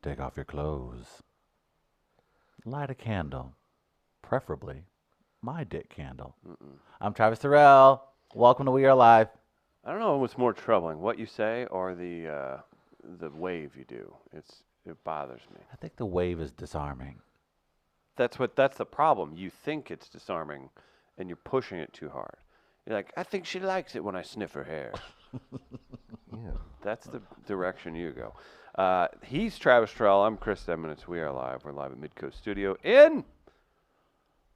Take off your clothes. Light a candle. Preferably my dick candle. I'm Travis Terrell. Welcome to We Are Live. I don't know what's more troubling, what you say or the wave you do. It bothers me. I think the wave is disarming. That's the problem. You think it's disarming, and you're pushing it too hard. You're like, I think she likes it when I sniff her hair. Yeah. That's the direction you go. He's Travis Terrell. I'm Chris Edmond. It's We Are Live. We're live at Midcoast Studio in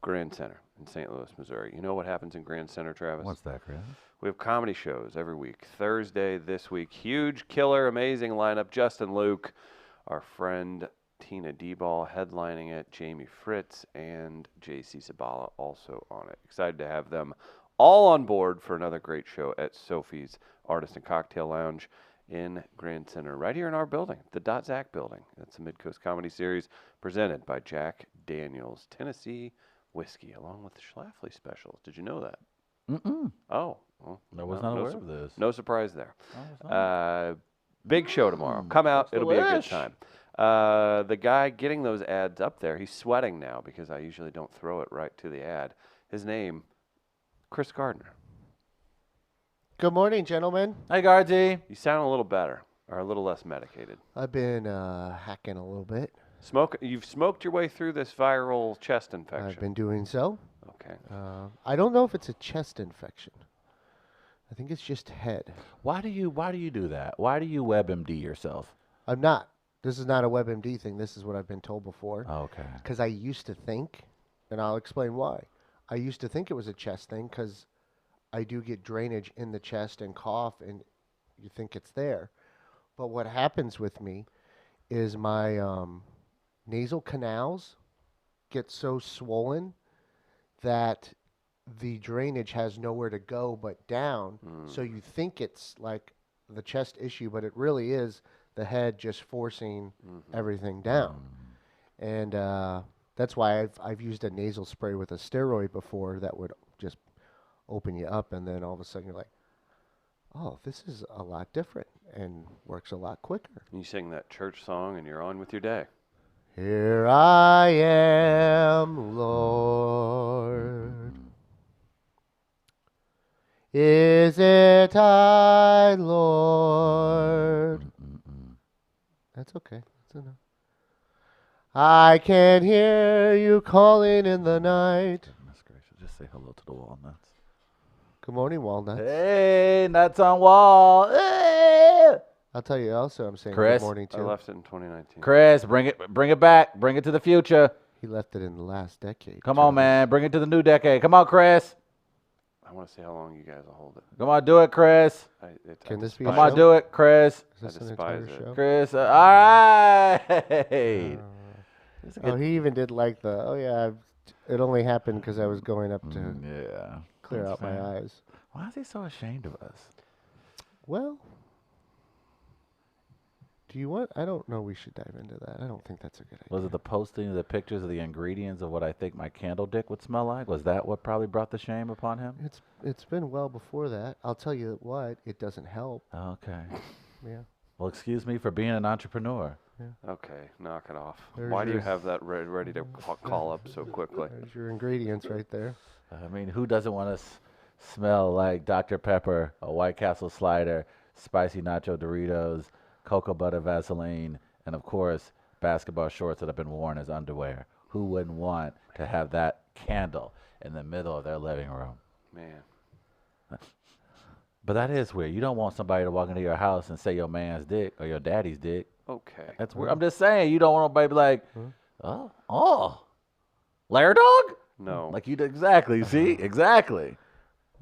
Grand Center in St. Louis, Missouri. You know what happens in Grand Center, Travis? What's that, Chris? We have comedy shows every week. Thursday this week, huge, killer, amazing lineup. Justin Luke, our friend Tina D-Ball headlining it, Jamie Fritz, and JC Sabala also on it. Excited to have them all on board for another great show at Sophie's Artist and Cocktail Lounge in Grand Center, right here in our building, the Dot Zack building. That's the Midcoast Comedy Series presented by Jack Daniels Tennessee Whiskey, along with the Schlafly specials. Did you know that? Mm-mm. Oh, well, I was not aware of this. no surprise there. I was not. Big show tomorrow. Come out. That's It'll be a good delish. time. The guy getting those ads up there, he's sweating now because I usually don't throw it right to the ad. His name, Chris Gardner. Good morning, gentlemen. Hey, Guardsy. You sound a little better or a little less medicated. I've been hacking a little bit. You've smoked your way through this viral chest infection. I've been doing so. Okay. I don't know if it's a chest infection. I think it's just head. Why do you do that? Why do you WebMD yourself? I'm not. This is not a WebMD thing. This is what I've been told before. Okay. Because I used to think, and I'll explain why. I used to think it was a chest thing because I do get drainage in the chest and cough, and you think it's there. But what happens with me is my nasal canals get so swollen that the drainage has nowhere to go but down. So you think it's like the chest issue, but it really is the head just forcing everything down. And that's why I've used a nasal spray with a steroid before that would just open you up, and then all of a sudden you're like, oh, this is a lot different and works a lot quicker. You sing that church song and you're on with your day. Here I am, Lord. Is it I, Lord? That's okay. That's enough. I can hear you calling in the night. Goodness gracious. Just say hello to the walnuts. Good morning, Walnuts. Hey, nuts on wall. Hey! I'll tell you also I'm saying Chris? good morning I too. left it in 2019. Chris, bring it back. Bring it to the future. He left it in the last decade. Come on, Travis. man. Bring it to the new decade. Come on, Chris. I want to see how long you guys will hold it. Come on, do it, Chris. Can this be a Come show? on, do it, Chris. Is this I an despise entire it. show? Chris. All right. Oh, he even did like the, oh yeah, it only happened because I was going up to Yeah. clear That's out my fair. eyes. Why is he so ashamed of us? Well, do you want, I don't know we should dive into that. I don't think that's a good idea. Was it the posting of the pictures of the ingredients of what I think my candle dick would smell like? Was that what probably brought the shame upon him? It's been well before that. I'll tell you what, it doesn't help. Okay. Yeah. Well, excuse me for being an entrepreneur. Okay, knock it off. There's Why do you your- have that ready to call up so quickly? There's your ingredients right there. I mean, who doesn't want to smell like Dr. Pepper, a White Castle slider, spicy nacho Doritos, cocoa butter Vaseline, and of course, basketball shorts that have been worn as underwear? Who wouldn't want to have that candle in the middle of their living room? Man, But that is weird. You don't want somebody to walk into your house and say your man's dick or your daddy's dick. okay. That's weird. I'm just saying, you don't want nobody to be like, oh, Lair dog? No. Like you did exactly. See, exactly,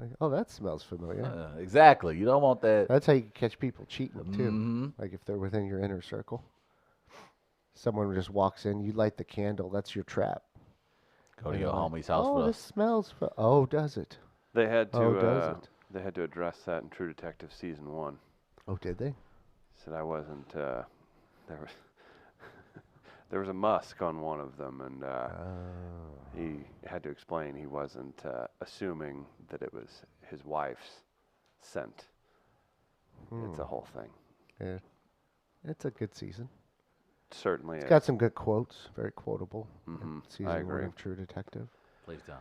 Like, oh, that smells familiar. exactly. You don't want that. That's how you catch people cheating too. Mhm. Like if they're within your inner circle. Someone just walks in, you light the candle, that's your trap. Go to And your they're like, homie's house oh, for this smells. Oh, does it? They had to. Oh, does it? They had to address that in True Detective season 1. Oh, did they? Said I wasn't. There was there was a musk on one of them, and he had to explain he wasn't assuming that it was his wife's scent. It's a whole thing. Yeah. It's a good season. certainly It's is. got some good quotes, very quotable. in Mhm, I Season 1 agree. of True Detective. Please don't.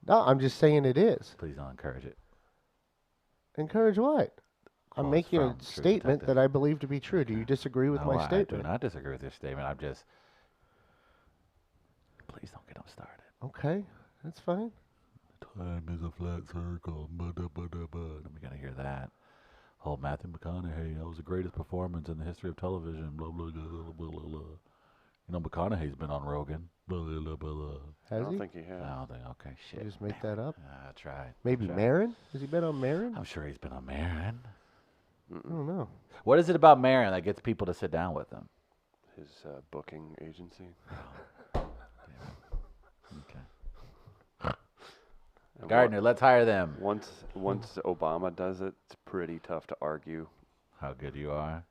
No, I'm just saying it is. Please don't encourage it. Encourage what? I'm Quotes making a from True statement Detective. that I believe to be true. Do you disagree with No, my I do statement? not disagree with your statement. I'm just. Please don't get them started. Okay, that's fine. Time is a flat circle. We're gonna hear that. Oh, Matthew McConaughey, that was the greatest performance in the history of television. Blah blah blah blah blah. blah. You know, McConaughey's been on Rogan. Blah blah blah blah. I Has don't he? think he has. I don't think. Okay, You shit. just make that up? I tried. Maybe tried. Marin? Has he been on Marin? I'm sure he's been on Marin. I don't know. What is it about Marin that gets people to sit down with him? His booking agency. Okay. And Gardner, let's hire them. Once Obama does it, it's pretty tough to argue. How good you are.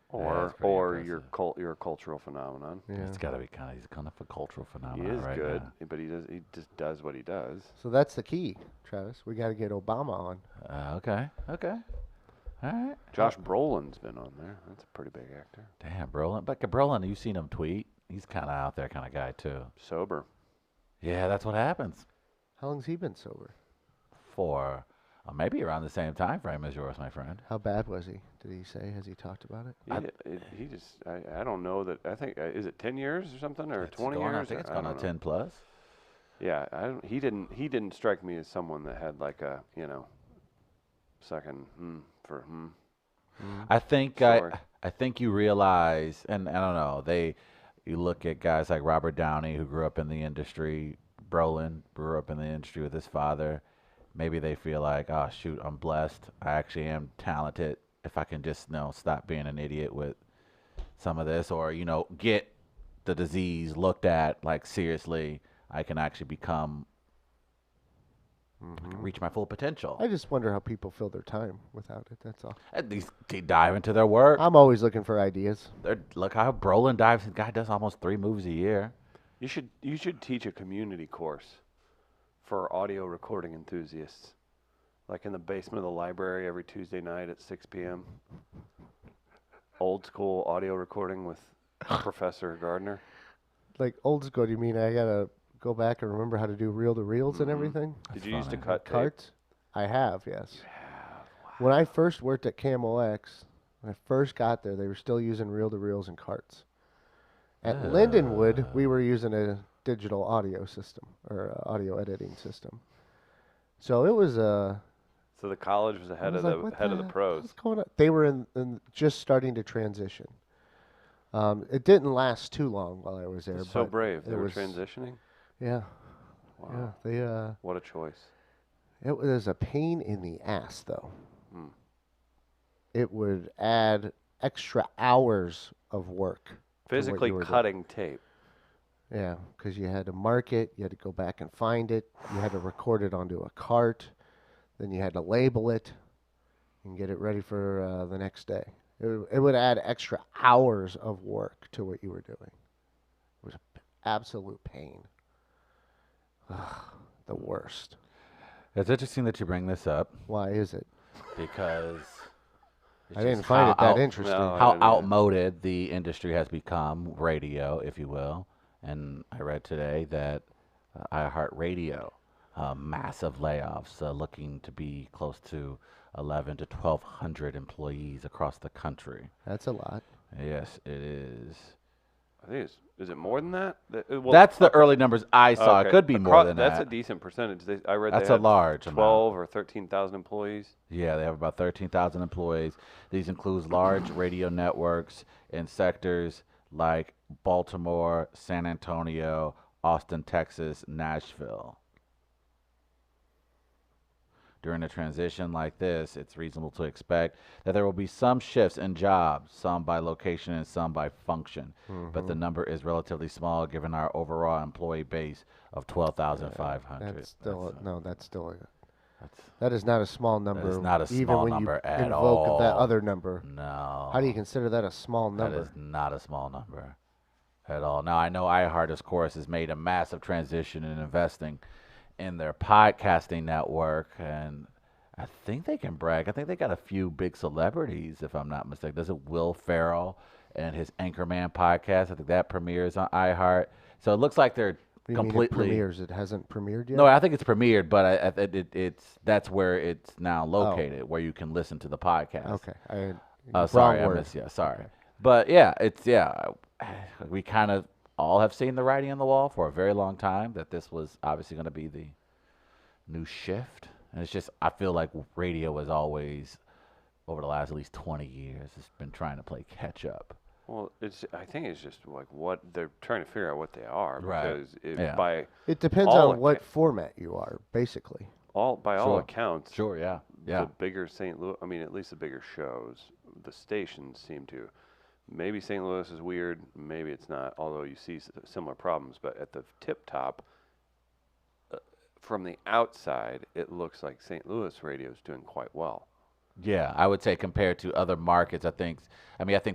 Or that's pretty you're impressive. you're a cultural phenomenon. Yeah. It's got to be he's kind of a cultural He phenomenon is right good, now. but he just does what he does. So that's the key, Travis. We got to get Obama on. Okay. All right. Josh Brolin's been on there. That's a pretty big actor. Damn, Brolin. But Brolin, you've seen him tweet. He's kind of out there kind of guy, too. Sober. Yeah, that's what happens. How long's he been sober? For maybe around the same time frame as yours, my friend. How bad was he? Did he say? Has he talked about it? He just I don't know that. I think is it 10 years or something or It's 20 going on- years? I think it's I gone don't on know. 10 plus. Yeah, he didn't strike me as someone that had like a second for. I think Sorry. I think you realize, and I don't know, you look at guys like Robert Downey who grew up in the industry. Brolin grew up in the industry with his father. Maybe they feel like, oh shoot, I'm blessed. I actually am talented. If I can just stop being an idiot with some of this, or get the disease looked at like seriously, I can actually become reach my full potential. I just wonder how people fill their time without it. That's all. At least they dive into their work. I'm always looking for ideas. Look how Brolin dives. The guy does almost 3 movies a year. You should teach a community course for audio recording enthusiasts, like in the basement of the library every Tuesday night at 6 p.m. Old school audio recording with Professor Gardner. Like old school, you mean I gotta go back and remember how to do reel-to-reels and everything? Did you used to funny. cut tape? Carts? I have, yes. When I first worked at Camel X, when I first got there, they were still using reel-to-reels and carts. At Lindenwood, we were using a digital audio system or audio editing system. So it was So the college was ahead I of was the like, what head of the pros. What's going on? They were in just starting to transition. It didn't last too long while I was there. That's so but brave. it They were was- transitioning. Yeah, Wow. yeah. What a choice. It was a pain in the ass, though. Hmm. It would add extra hours of work. Physically you were doing. cutting tape. Yeah, because you had to mark it, you had to go back and find it, you had to record it onto a cart, then you had to label it and get it ready for the next day. It would add extra hours of work to what you were doing. It was an absolute pain. Ugh, the worst. It's interesting that you bring this up Why is it? because it's I didn't just find how it that interesting. No. I how didn't either. outmoded the industry has become, radio, if you will. And I read today that iHeartRadio, massive layoffs, looking to be close to 11 to 1,200 employees across the country. That's a lot. Yes, it is. I think is it more than that? Well, That's the early numbers I saw. okay. It could be more than That's that. a decent percentage. I read That's they a had large amount. 12 or 13,000 employees. Yeah, they have about 13,000 employees. These include large radio networks in sectors like Baltimore, San Antonio, Austin, Texas, Nashville. During a transition like this, it's reasonable to expect that there will be some shifts in jobs, some by location and some by function. But the number is relatively small given our overall employee base of 12,500. That's still That's that is not a small number. not a even small when number you at invoke that all. other number. no. How do you consider that a small That number? is not a small number at all. Now, I know iHeart, of course, has made a massive transition in investing in their podcasting network, and I think they can brag. I think they got a few big celebrities, if I'm not mistaken. Doesn't Will Ferrell and his Anchorman podcast. I think that premieres on iHeart. So it looks like they're You mean it completely. premieres? It hasn't premiered yet? No, I think it's premiered, but it's that's where it's now located, where you can listen to the podcast. Okay. Sorry, wrong I word. missed you. Sorry, but yeah, we kind of all have seen the writing on the wall for a very long time that this was obviously going to be the new shift, and it's just I feel like radio was always over the last at least 20 years has been trying to play catch up. Well, I think it's just like what they're trying to figure out what they are Right. because Yeah. It depends all on what format you are, basically. all Sure. accounts, Sure, yeah, yeah. the bigger St. Louis, I mean, at least the bigger shows, the stations seem to. Maybe St. Louis is weird, maybe it's not, although you see similar problems. But at the tip top, from the outside, it looks like St. Louis radio is doing quite well. Yeah, I would say compared to other markets, I think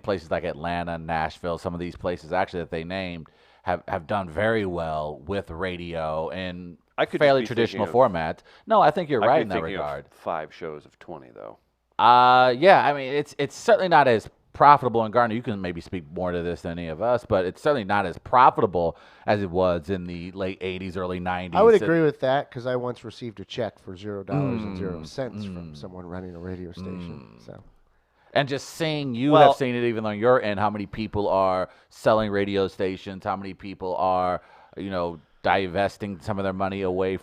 places like Atlanta, Nashville, some of these places actually that they named have done very well with radio and I could just fairly be traditional thinking of- formats. No, I think you're I right could in that thinking regard. Of 5 shows of 20, though. Yeah, I mean it's certainly not as profitable. And Gardner, you can maybe speak more to this than any of us, but it's certainly not as profitable as it was in the late '80s, early '90s. I would agree with that because I once received a check for $0.00 from someone running a radio station. So And just seeing you Well- have seen it even on your end, how many people are selling radio stations, how many people are, divesting some of their money away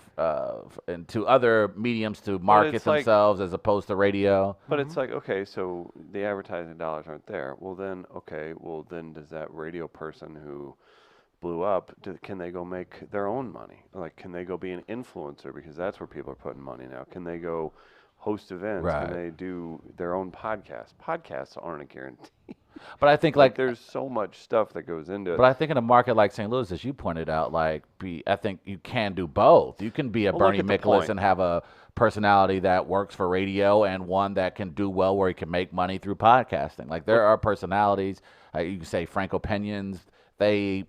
into other mediums to market it's like- themselves as opposed to radio. But it's like, okay, so the advertising dollars aren't there. Well, then does that radio person who blew up, can they go make their own money? Like, can they go be an influencer? Because that's where people are putting money now. Can they go host events? Right. Can they do their own podcast? Podcasts aren't a guarantee. But I think Like, there's so much stuff that goes into it. But I think in a market like St. Louis, as you pointed out, I think you can do both. You can be a Well, Bernie look at the Nicholas point. and have a personality that works for radio and one that can do well where he can make money through podcasting. Like there are personalities, you can say Franco Penion's, they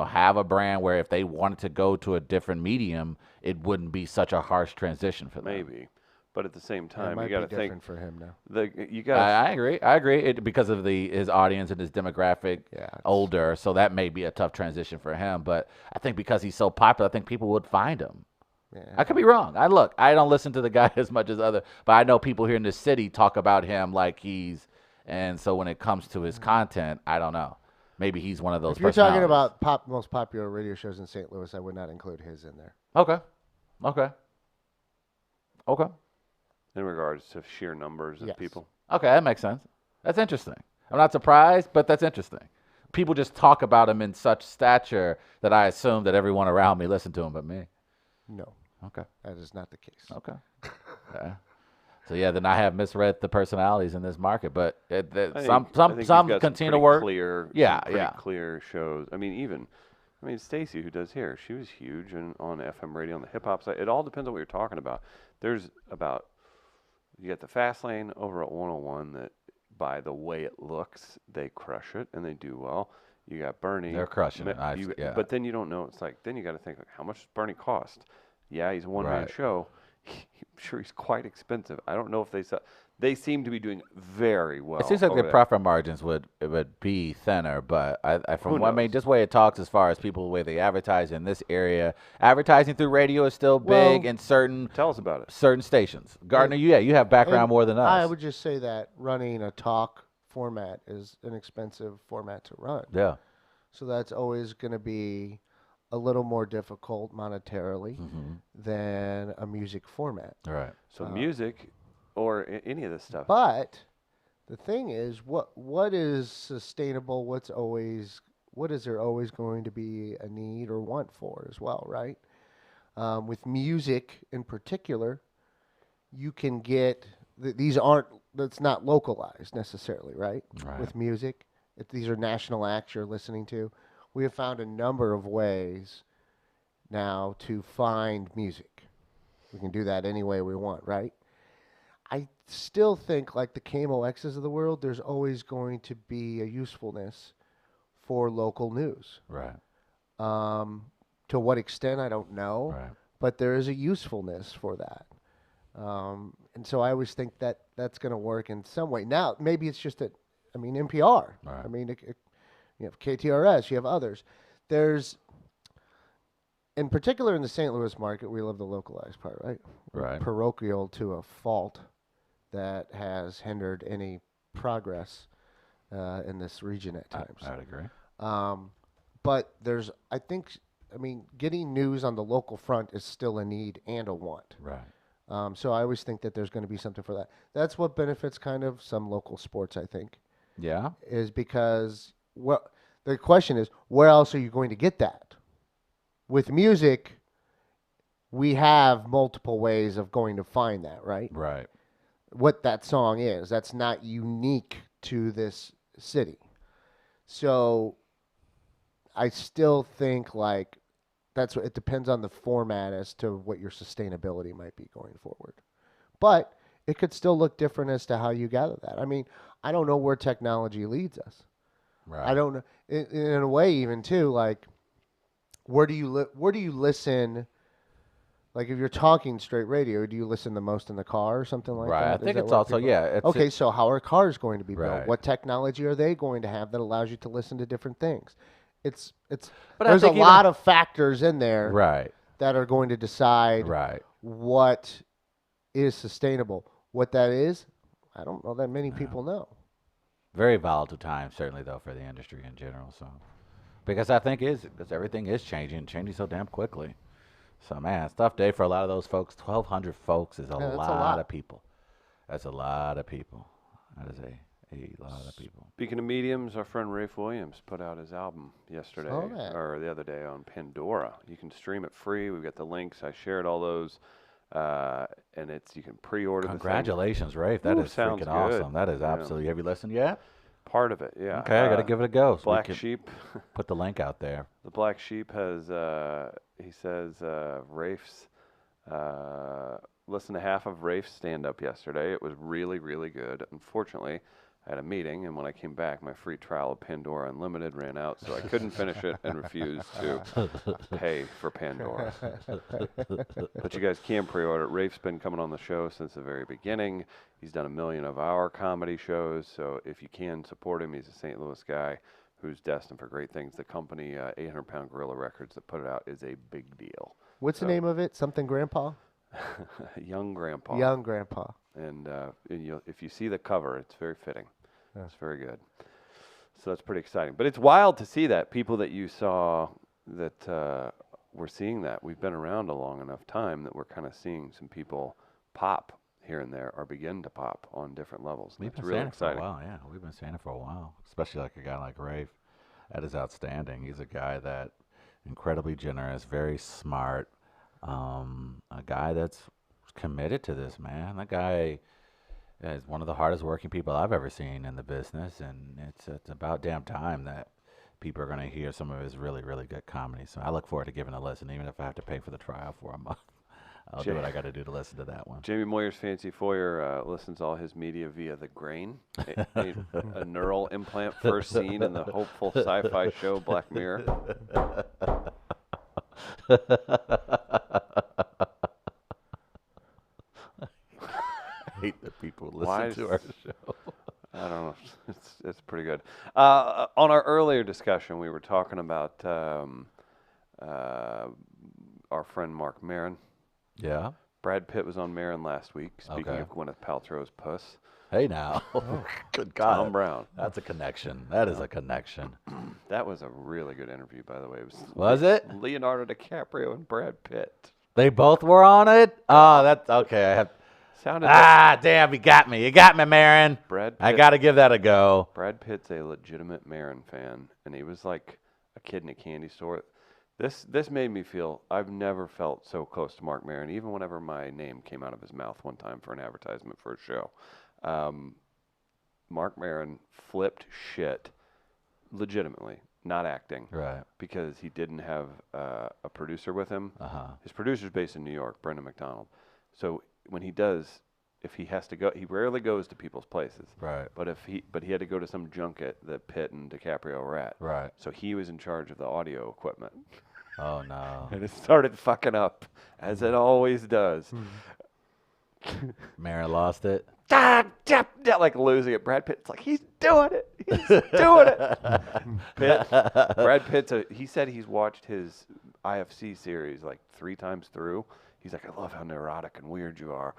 have a brand where if they wanted to go to a different medium, it wouldn't be such a harsh transition for them. Maybe. But at the same it time, might you got be to think different for him now. you got I agree. I agree. Because of his audience and his demographic, Yeah, it's- older, so that may be a tough transition for him. But I think because he's so popular, I think people would find him. Yeah. I could be wrong. I don't listen to the guy as much as but I know people here in the city talk about him like and so when it comes to his content, I don't know. Maybe he's one of those. If you're talking personalities. about most popular radio shows in St. Louis, I would not include his in there. Okay. in regards to sheer numbers of Yes. people. Okay, that makes sense. That's interesting. I'm not surprised, but that's interesting. People just talk about him in such stature that I assume that everyone around me listened to him but me. No, Okay. that is not the case. Okay. Yeah. So yeah, then I have misread the personalities in this market, but I think some you've got continue some to work. Clear, Yeah, some pretty yeah. clear shows. I mean, Stacy, who does hair, she was huge on FM radio on the hip hop side. It all depends on what you're talking about. You got the Fast Lane over at 101 that, by the way it looks, they crush it and they do well. You got Bernie. They're crushing it. Yeah. But then you don't know. It's like, then you got to think, like, how much does Bernie cost? Yeah, he's a one-man Right. show. I'm sure he's quite expensive. I don't know if they sell. They seem to be doing very well. It seems like over their there. profit margins would be thinner, but Who knows? just the way it talks as far as people the way they advertise in this area, advertising through radio is still big Well, in certain Tell us about it. stations. Gardner, you have background And more than us. I would just say that running a talk format is an expensive format to run. Yeah. So that's always going to be a little more difficult monetarily Mm-hmm. than a music format. All right. So music or any of this stuff. But the thing is, what is sustainable? What is there always going to be a need or want for as well, right? With music in particular, you can get that's not localized necessarily, right? Right. With music, these are national acts you're listening to. We have found a number of ways now to find music. We can do that any way we want, right? I still think, like the KMOXs of the world, there's always going to be a usefulness for local news. Right. To what extent, I don't know, Right. but there is a usefulness for that. And so I always think that that's going to work in some way. Now, maybe it's just I mean, NPR. Right. I mean, you have KTRS. You have others. There's, in particular in the St. Louis market, we love the localized part, right? We're Right. parochial to a fault that has hindered any progress in this region at times. I would agree. But I think, I mean, getting news on the local front is still a need and a want. Right. So I always think that there's going to be something for that. That's what benefits kind of some local sports, I think, Yeah. is because the question is, where else are you going to get that? With music, we have multiple ways of going to find that, right? Right. What that song is. That's not unique to this city. So I still think like it depends on the format as to what your sustainability might be going forward. But it could still look different as to how you gather that. I mean, I don't know where technology leads us. Right. I don't know in a way even too like where do you listen? Like if you're talking straight radio, do you listen the most in the car or something like Right. that? I Is think that it's where also people- it's Okay, so how are cars going to be built? Right. What technology are they going to have that allows you to listen to different things? It's But I there's a think even- lot of factors in there Right. that are going to decide Right. what is sustainable. What that is, I don't know that many people know. Very volatile times, certainly though, for the industry in general. So, because I think because everything is changing so damn quickly. So man, it's a tough day for a lot of those folks. 1,200 folks is Yeah, that's a lot lot. of people. That's a lot of people. That is a lot of people. Speaking of mediums, our friend Rafe Williams put out his album yesterday Saw that. or the other day on Pandora. You can stream it free. We've got the links. I shared all those, and you can pre-order. Congratulations, Rafe. That Ooh, is sounds freaking good. awesome. That is Yeah. absolutely. Have you listened yet? Part of it, yeah. Okay, I got to give it a go. So we Black can Sheep. put the link out there. The Black Sheep has, he says, Rafe's, listened to half of Rafe's stand-up yesterday. It was really, really good. Unfortunately, I had a meeting, and when I came back, my free trial of Pandora Unlimited ran out, so I couldn't finish it and refused to pay for Pandora. But you guys can pre-order it. Rafe's been coming on the show since the very beginning. He's done 1 million of our comedy shows, so if you can support him, he's a St. Louis guy who's destined for great things. The company, 800 Pound Gorilla Records, that put it out is a big deal. What's the name of it? Something Grandpa? Young Grandpa. Young Grandpa. And if you see the cover, it's very fitting. Yeah. It's very good. So that's pretty exciting. But it's wild to see that people that you saw that we're seeing that. We've been around a long enough time that we're kind of seeing some people pop here and there or begin to pop on different levels. We've It's been really saying it for a exciting. while, yeah. We've been saying it for a while, especially like a guy like Rafe. That is outstanding. He's a guy that incredibly generous, very smart, a guy that's committed to this, man. That guy is one of the hardest working people I've ever seen in the business, and it's about damn time that people are going to hear some of his really, really good comedy. So I look forward to giving a listen, even if I have to pay for the trial for a month. I'll do what I got to do to listen to that one. Jamie Moyer's Fancy Foyer listens to all his media via The Grain, a neural implant first seen in the hopeful sci-fi show Black Mirror. I hate that people Why listen to our is- show. I don't know. It's pretty good. On our earlier discussion, we were talking about our friend Mark Maron. Yeah. Brad Pitt was on Maron last week. Speaking Okay. of Gwyneth Paltrow's puss, Hey now. Good Tom God. Brown. That's a connection. That is a connection. That was a really good interview, by the way. It Was it? Leonardo DiCaprio and Brad Pitt. They both were on it? Oh, that's okay. I have. Sounded like Damn, you got me. You got me, Marin. Brad Pitt. I got to give that a go. Brad Pitt's a legitimate Maron fan, and he was like a kid in a candy store. This made me feel I've never felt so close to Mark Maron, even whenever my name came out of his mouth one time for an advertisement for a show. Mark Maron flipped shit, legitimately, not acting, Right. because he didn't have a producer with him. Uh-huh. His producer's based in New York, Brendan McDonald. So when he does, if he has to go, he rarely goes to people's places. Right. But he had to go to some junket that Pitt and DiCaprio were at. Right. So he was in charge of the audio equipment. Oh, no. And it started fucking up, as it always does. Marin lost it. like losing it. Brad Pitt's like, he's doing it. He's doing it. Brad Pitt's he said he's watched his IFC series like 3 times through. He's like, I love how neurotic and weird you are.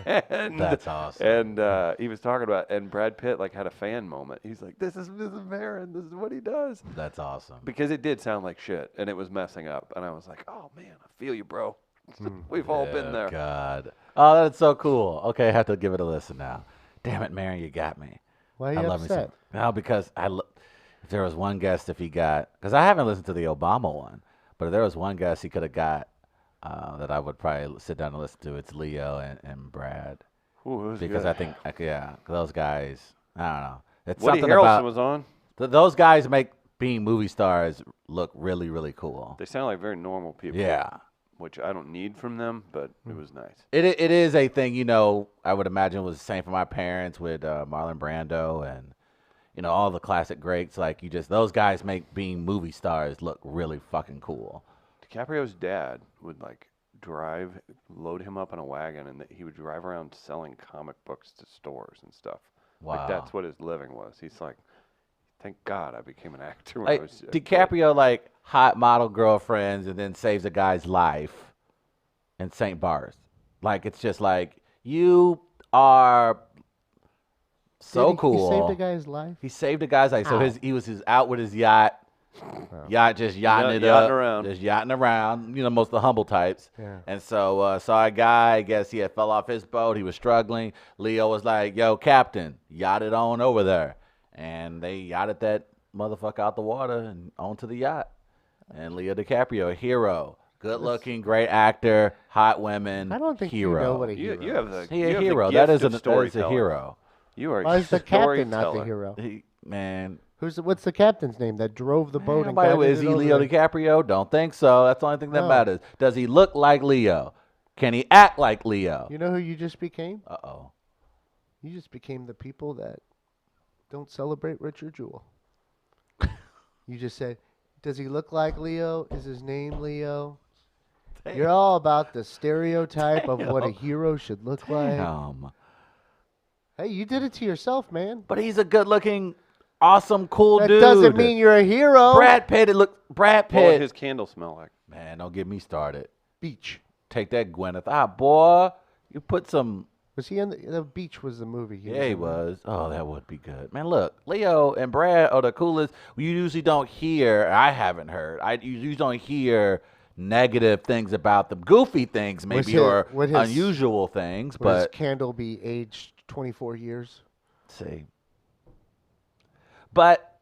And, That's awesome. And he was talking about, and Brad Pitt like had a fan moment. He's like, this is Maron. This is what he does. That's awesome. Because it did sound like shit, and it was messing up. And I was like, oh man, I feel you, bro. We've all been there. God. Oh, that's so cool. Okay, I have to give it a listen now. Damn it, Marion, you got me. Why are you love me upset? some. No, because if there was one guest, if he got, because I haven't listened to the Obama one, but if there was one guest he could have got that I would probably sit down and listen to, it's Leo and Brad. Ooh, it was Because good. I think, yeah, those guys, I don't know. It's Woody something Harrelson about, was on. those guys make being movie stars look really, really cool. They sound like very normal people. Yeah. Which I don't need from them, but it was nice. It is a thing, I would imagine was the same for my parents with Marlon Brando and, all the classic greats. Like, those guys make being movie stars look really fucking cool. DiCaprio's dad would like load him up in a wagon, and he would drive around selling comic books to stores and stuff. Wow. Like that's what his living was. He's like, thank God I became an actor when I Like, was a kid." DiCaprio, like, hot model girlfriends and then saves a guy's life in St. Barth. Like, it's just like, you are so Did he, cool. He saved a guy's life. He saved a guy's life. So How? he was out with his yacht. Just yachting it Yachting up, around. just yachting around. Most of the humble types. Yeah. And so saw a guy. I guess he had fell off his boat. He was struggling. Leo was like, "Yo, Captain, yacht it on over there," and they yachted that motherfucker out the water and onto the yacht. And Leo DiCaprio, a hero, good-looking, great actor, hot women. I don't think hero. you know what a hero You have the He you a have the hero. gift That is of that is a storytelling. hero. You are Why a is the captain not the storyteller. hero? Man. What's the captain's name that drove the boat and By the way, guided is it he over Leo there? DiCaprio? Don't think so. That's the only thing that No. matters. Does he look like Leo? Can he act like Leo? You know who you just became? Uh-oh. You just became the people that don't celebrate Richard Jewell. You just said, does he look like Leo? Is his name Leo? You're all about the stereotype of what a hero should look like. Hey, you did it to yourself, man. But he's a good-looking, awesome, cool That dude. doesn't mean you're a hero. Brad Pitt. Brad What would Pitt. his candle smell like? Man, don't get me started. Beach. Take that, Gwyneth. Boy, you put some. Was he in the Beach was the movie. Yeah, he in, right? was. Oh, that would be good. Man, look, Leo and Brad are the coolest. You usually don't hear, I haven't heard, you usually don't hear negative things about them. Goofy things, maybe, or would his- unusual things, Would his but candle be aged 24 years? see. But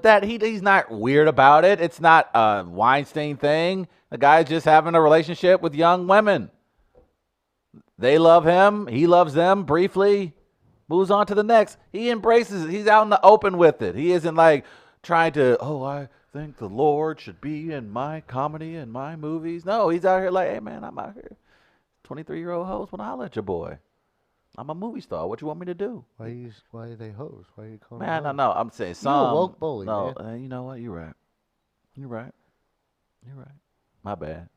that he's not weird about it. It's not a Weinstein thing. The guy's just having a relationship with young women. They love him. He loves them briefly. Moves on to the next. He embraces it. He's out in the open with it. He isn't like trying to, I think the Lord should be in my comedy and my movies. No, he's out here like, hey, man, I'm out here. 23-year-old hoes want to holler at your boy. I'm a movie star. What you want me to do? Why are they hoes? Why are you calling Man, I them know. I'm saying You a some. woke bully, no, man. you know what? You're right. You're right. You're right. My bad.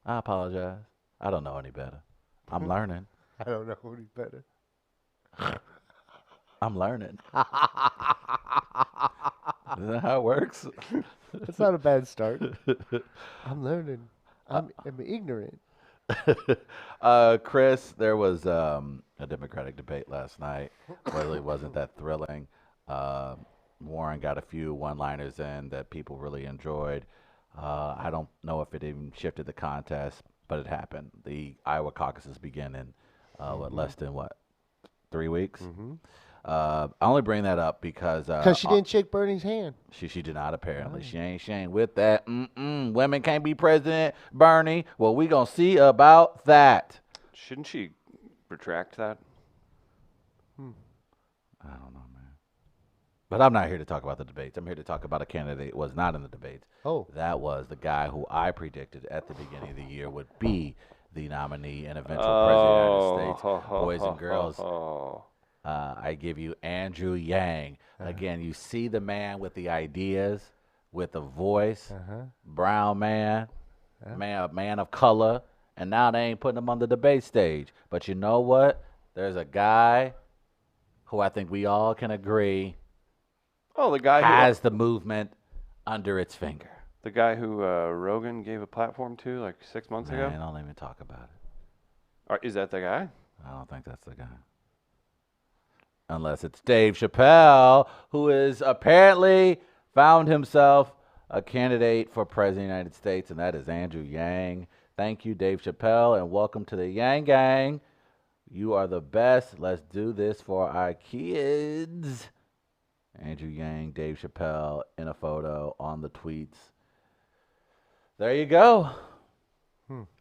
I apologize. I don't know any better. I'm learning. I don't know any better. I'm learning. Is that how it works? That's not a bad start. I'm learning. I'm ignorant. Chris, there was a Democratic debate last night. Really wasn't that thrilling. Warren got a few one-liners in that people really enjoyed. I don't know if it even shifted the contest, but it happened. The Iowa caucuses begin in less than 3 weeks. Mm-hmm. I only bring that up because Because she didn't shake Bernie's hand. She did not apparently. She ain't with that. Women can't be president, Bernie. Well, we gonna see about that. Shouldn't she retract that? I don't know, man. But I'm not here to talk about the debates. I'm here to talk about a candidate who was not in the debates. Oh. That was the guy who I predicted at the beginning of the year would be the nominee and eventual president of the United States. Boys and girls, I give you Andrew Yang. Again, you see the man with the ideas, with the voice, brown man, man of color, and now they ain't putting him on the debate stage. But you know what? there's a guy who I think we all can agree Oh, the guy has the movement under its finger. the guy who Rogan gave a platform to like 6 months Man, ago. don't even talk about it. Is that the guy? I don't think that's the guy. Unless it's Dave Chappelle, who is apparently found himself a candidate for president of the United States, and that is Andrew Yang. Thank you, Dave Chappelle, and welcome to the Yang Gang. You are the best. Let's do this for our kids. Andrew Yang, Dave Chappelle in a photo on the tweets. There you go.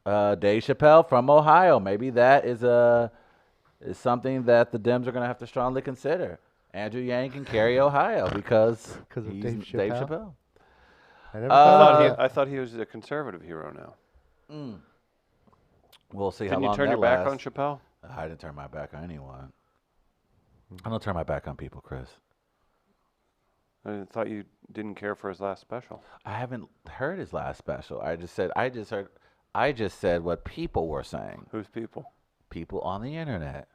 Dave Chappelle from Ohio. Maybe that is something that the Dems are going to have to strongly consider. Andrew Yang can carry Ohio because of he's Dave Dave Chappelle? Chappelle. I never thought of that. I thought he was a conservative hero now. We'll see how Didn't long you turn that your back on lasts. Chappelle? I didn't turn my back on anyone. I don't turn my back on people, Chris. I thought you didn't care for his last special. I haven't heard his last special. I just said what people were saying. Who's people? People on the internet.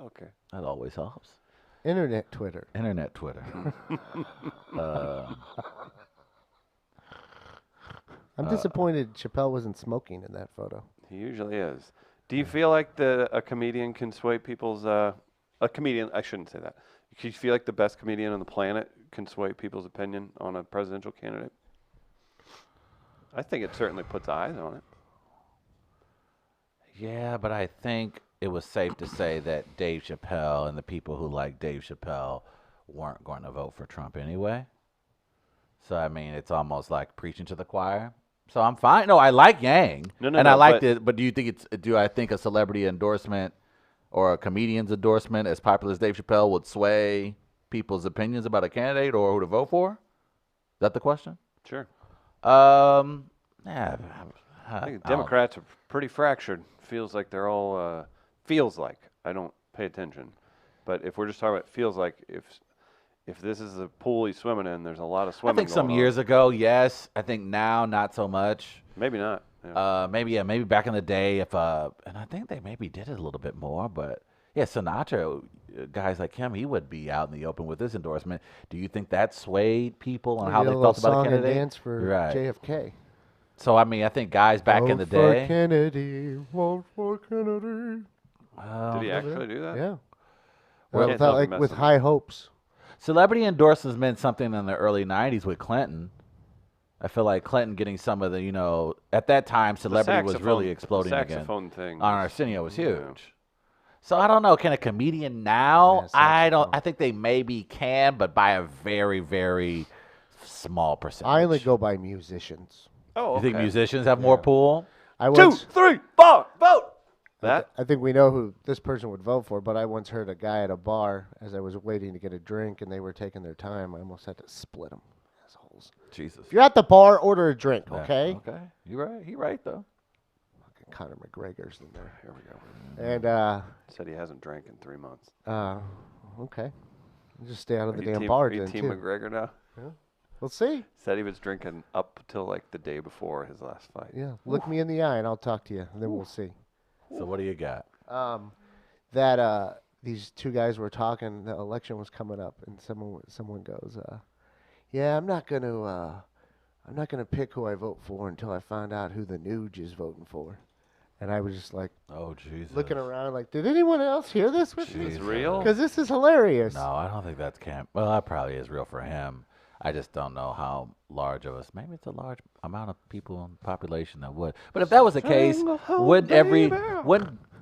Okay. That always helps. Internet Twitter. Internet Twitter. I'm disappointed Chappelle wasn't smoking in that photo. He usually is. Do you feel like a comedian can sway people's a comedian? I shouldn't say that. Do you feel like the best comedian on the planet can sway people's opinion on a presidential candidate? I think it certainly puts eyes on it. Yeah, but I think it was safe to say that Dave Chappelle and the people who like Dave Chappelle weren't going to vote for Trump anyway. So, I mean, it's almost like preaching to the choir. So I'm fine. No, I like Yang. No, and I liked but- it. But do I think a celebrity endorsement or a comedian's endorsement as popular as Dave Chappelle would sway people's opinions about a candidate or who to vote for? Is that the question? Sure. Yeah. I think Democrats are pretty fractured. Feels like they're all. Feels like I don't pay attention, but if we're just talking about feels like if this is a pool he's swimming in, there's a lot of I swimming. think some going years ago, yes. I think now, not so much. Maybe not. Yeah. Maybe back in the day, and I think they maybe did it a little bit more, but yeah, Sinatra, guys like him, he would be out in the open with his endorsement. Do you think that swayed people on how Did they a little felt about a song and candidate? dance for Right. JFK. So I mean, I think guys back in the Vote for day. Kennedy, vote for Kennedy. Did he actually do that? Yeah. Well, Can't tell if he with messed high hopes. Celebrity endorsements meant something in the early '90s with Clinton. I feel like Clinton getting some of the, at that time, celebrity was really exploding the again. saxophone thing. On was- Arsenio was huge. Yeah. So I don't know. Can a comedian now? Yeah, I don't. saxophone. I think they maybe can, but by a very, very small percentage. I only go by musicians. Oh, You okay. think musicians have more pull? I 2, once, 3, 4, vote. That I think we know who this person would vote for, but I once heard a guy at a bar as I was waiting to get a drink and they were taking their time. I almost had to split them. Assholes. Jesus. If you're at the bar, order a drink, Yeah, okay? Okay. You're right. You're right though. Conor McGregor's in there. Here we go. And, Said he hasn't drank in 3 months. okay. Just stay out of Are the you damn team, bar are you then, team too. McGregor now? We'll see. Said he was drinking up till like the day before his last fight. Yeah. Look me in the eye and I'll talk to you, and then we'll see. So what do you got? That these two guys were talking. The election was coming up, and someone goes, "Yeah, I'm not gonna pick who I vote for until I find out who the Nuge is voting for." And I was just like Oh Jesus. looking around, like, did anyone else hear this with me? It's real? Because this is hilarious. No, I don't think that's camp. Well, that probably is real for him. I just don't know how large of us. Maybe it's a large amount of people in the population that would. But if that was the case, wouldn't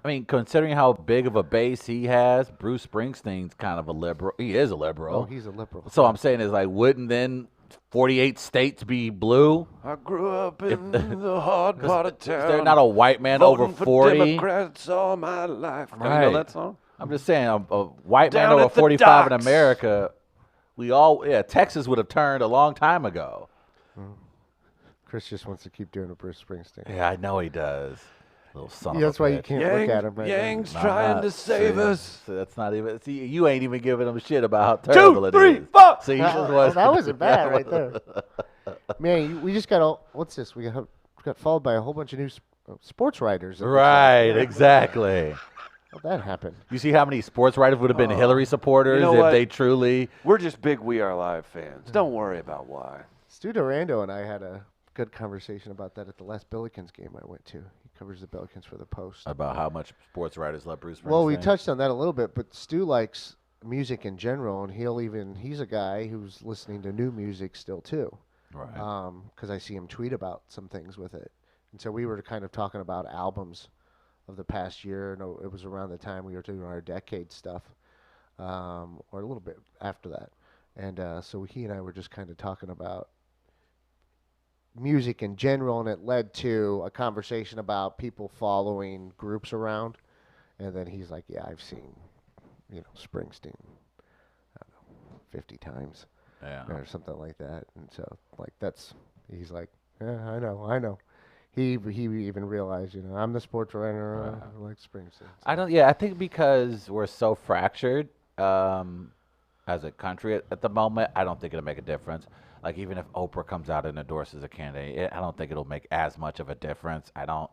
I mean, considering how big of a base he has, Bruce Springsteen's kind of a liberal. He is a liberal. Oh, he's a liberal. So I'm saying is like, wouldn't then 48 states be blue? I grew up in the hard part of Is town. there not a white man voting over for 40? Democrats all my life. Don't you Right. know that song? I'm just saying, a white man Down over at the 45 in docks. America, Texas would have turned a long time ago. Chris just wants to keep doing a Bruce Springsteen. Yeah, I know he does. Little son Yeah, of that's a why you bitch. can't look at him right Yang's No, I'm trying not. to save See, us. so that's not even. See, you ain't even giving him shit about how terrible 2, it 3, is. 4. See, he now. just Oh, was- that wasn't bad right there. Man, we just got what's this? We got followed by a whole bunch of new sports writers. it looks like. Right, exactly. How'd that happen? You see how many sports writers would have been Hillary supporters know if what? they truly. We're just big We Are Live fans. Don't worry about why. Stu Durando and I had a good conversation about that at the last Billikens game I went to. He covers the Billikens for the Post. About how much sports writers love Bruce Springsteen. Well, we touched on that a little bit, but Stu likes music in general, and he's a guy who's listening to new music still too. Right. Because I see him tweet about some things with it. And so we were kind of talking about albums of the past year. No, it was around the time we were doing our decade stuff, or a little bit after that. And so he and I were just kind of talking about music in general, and it led to a conversation about people following groups around. And then he's like, yeah, I've seen, Springsteen, I don't know, 50 times. Yeah. Or something like that. And so, he's like, yeah, I know. He even realized, I'm the sports writer, I like Springsteen. So. I think because we're so fractured as a country at the moment, I don't think it'll make a difference. Like, even if Oprah comes out and endorses a candidate, I don't think it'll make as much of a difference. I don't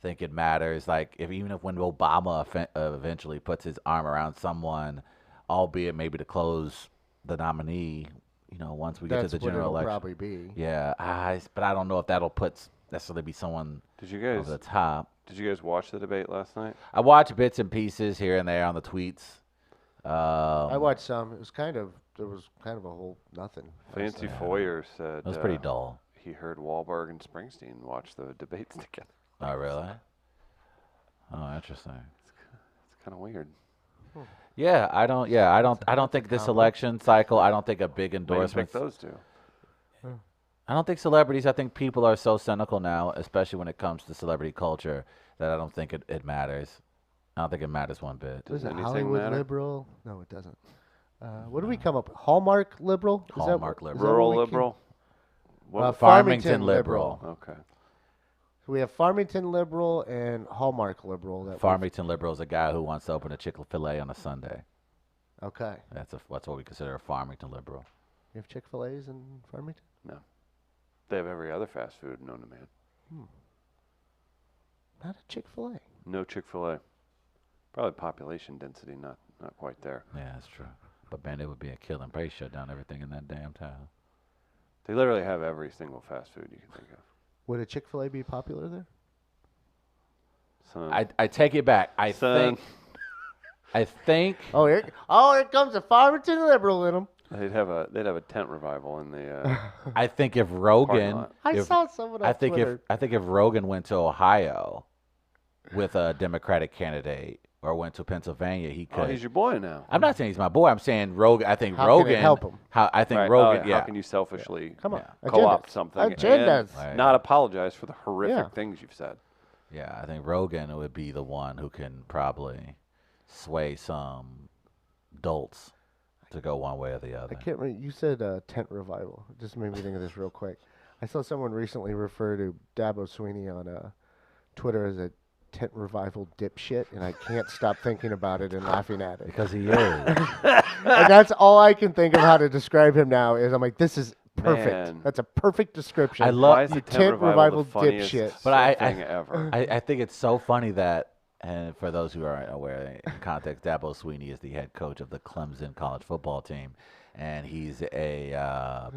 think it matters. Like, even if when Obama eventually puts his arm around someone, albeit maybe to close the nominee, once we get to the general election. That's what it'll probably be. Yeah, but I don't know if that'll necessarily be someone over the top. Did you guys watch the debate last night? I watched bits and pieces here and there on the tweets. I watched some. There was kind of a whole nothing. Fancy Foyer said It was pretty dull. he heard Wahlberg and Springsteen watch the debates together. Oh, really? Oh, interesting. It's kind of weird. Yeah, I don't think this election cycle, I don't think a big Maybe endorsement. pick those two. I don't think celebrities, I think people are so cynical now, especially when it comes to celebrity culture, that I don't think it matters. I don't think it matters one bit. What is it, anything Hollywood matter? liberal? No, it doesn't. What do we come up with? Hallmark liberal? Hallmark is liberal. that Rural what we liberal? What? Farmington liberal. Okay. So we have Farmington liberal and Hallmark liberal. Farmington liberal is a guy who wants to open a Chick-fil-A on a Sunday. Okay. That's what we consider a Farmington liberal. You have Chick-fil-A's in Farmington? They have every other fast food known to man. Not a Chick-fil-A. No Chick-fil-A. Probably population density not quite there. Yeah, that's true. But man, it would be a killing. Probably shut down everything in that damn town. They literally have every single fast food you can think of. Would a Chick-fil-A be popular there? Son. I take it back. I think. Oh, here comes a Farmington liberal in them. They'd have a tent revival in the. I think if Parking Rogan, lot. I if, saw someone on I think Twitter. if Rogan went to Ohio with a Democratic candidate or went to Pennsylvania, he could. Oh, he's your boy now. I'm not saying he's my boy. I'm saying Rogan. I think How Rogan. can it help him? I think Right. Rogan. Oh, yeah. How can you selfishly Come on. co-opt Agendas. something Agendas. and Right. not apologize for the horrific Yeah. things you've said? Yeah, I think Rogan would be the one who can probably sway some dolts to go one way or the I other. can't remember. You said tent revival. It just made me think of this real quick. I saw someone recently refer to Dabo Sweeney on Twitter as a tent revival dipshit, and I can't stop thinking about it and laughing at it. Because he is. And that's all I can think of how to describe him now. Is I'm like, this is perfect. Man. That's a perfect description. I love- Why is you the tent revival the funniest dipshit. But thing ever? I think it's so funny that, and for those who aren't aware, in context, Dabo Sweeney is the head coach of the Clemson college football team, and he's I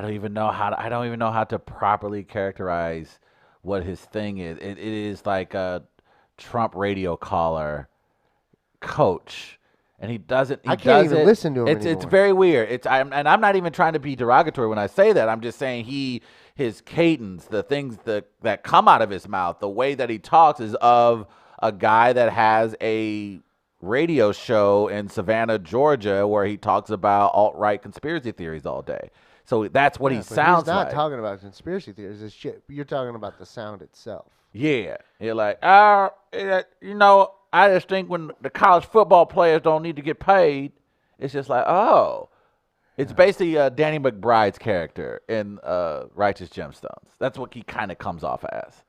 don't even know how to properly characterize what his thing is. It is like a Trump radio caller coach, and he doesn't. He I can't does even it- listen to him It's anymore. very weird. And I'm not even trying to be derogatory when I say that. I'm just saying his cadence, the things that come out of his mouth, the way that he talks is of a guy that has a radio show in Savannah, Georgia, where he talks about alt-right conspiracy theories all day. So that's what he But sounds he's not like. talking about conspiracy theories. It's shit. You're talking about the sound itself. Yeah, you're like, I just think when the college football players don't need to get paid, it's just like, oh, it's basically Danny McBride's character in Righteous Gemstones. That's what he kind of comes off as.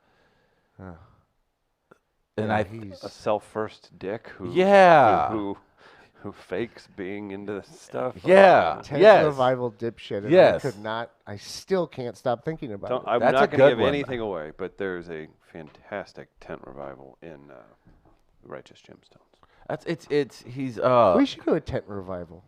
And Yeah, I, he's A self-first dick who Yeah. who fakes being into stuff. Yeah. tent Yes. revival dipshit. And Yes. I still can't stop thinking about it. I'm That's a not going good to give one. anything away, but there's a fantastic tent revival in Righteous Gemstones. He's We should do a tent revival.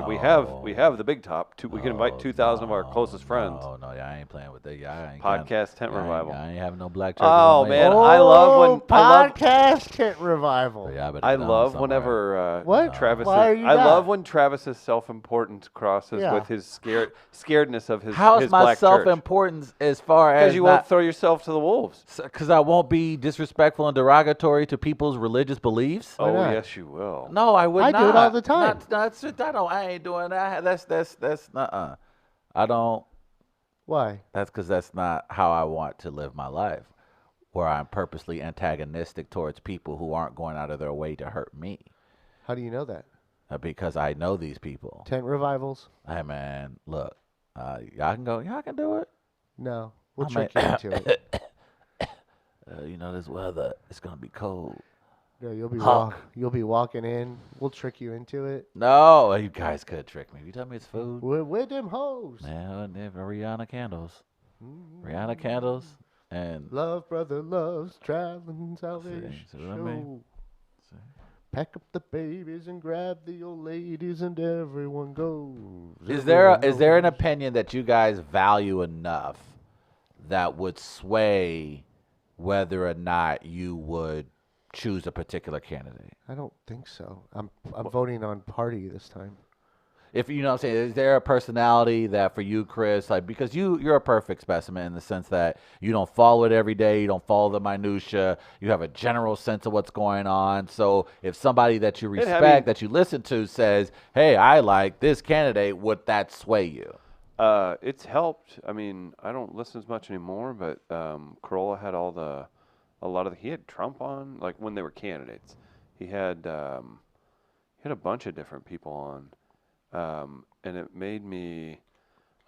We have the big top. We can invite 2,000 of our closest friends. No, I ain't playing with that. I ain't Podcast tent revival. I ain't having no black turkey. Oh on man, me. I love when podcast tent revival. Yeah, better I get on love somewhere. whenever What? Travis. Why are you I not? love when Travis's self-importance crosses Yeah. with his scaredness of his. How's his my black church. self-importance as far as Because you won't throw yourself to the wolves. because I won't be disrespectful and derogatory to people's religious beliefs? Oh not? yes, you will. No, I would I not. do it all the time. I ain't doing that. That's I don't. Why? That's because that's not how I want to live my life, where I'm purposely antagonistic towards people who aren't going out of their way to hurt me. How do you know that? Because I know these people. Tent revivals? Hey man, look, y'all can go. Y'all can do it. No. We'll I trick mean- you into it. This weather, it's gonna be cold. No, you'll Hawk. be walking in. We'll trick you into it. No, you guys could trick me. You tell me it's food. With them hoes. Yeah, and Rihanna candles. Mm. Rihanna candles and Love, brother, loves traveling salvation. See what I mean? show. Pack up the babies and grab the old ladies and everyone goes. is there an Everyone opinion that you guys value enough that would sway whether or not you would choose a particular candidate? I don't think so. I'm voting on party this time. If you know what I'm saying, is there a personality that for you, Chris, like because you're a perfect specimen in the sense that you don't follow it every day, you don't follow the minutia, you have a general sense of what's going on. So if somebody that you respect, that you listen to says, hey, I like this candidate, would that sway you? It's helped. I mean, I don't listen as much anymore, but Corolla had he had Trump on, like when they were candidates. He had a bunch of different people on. And it made me,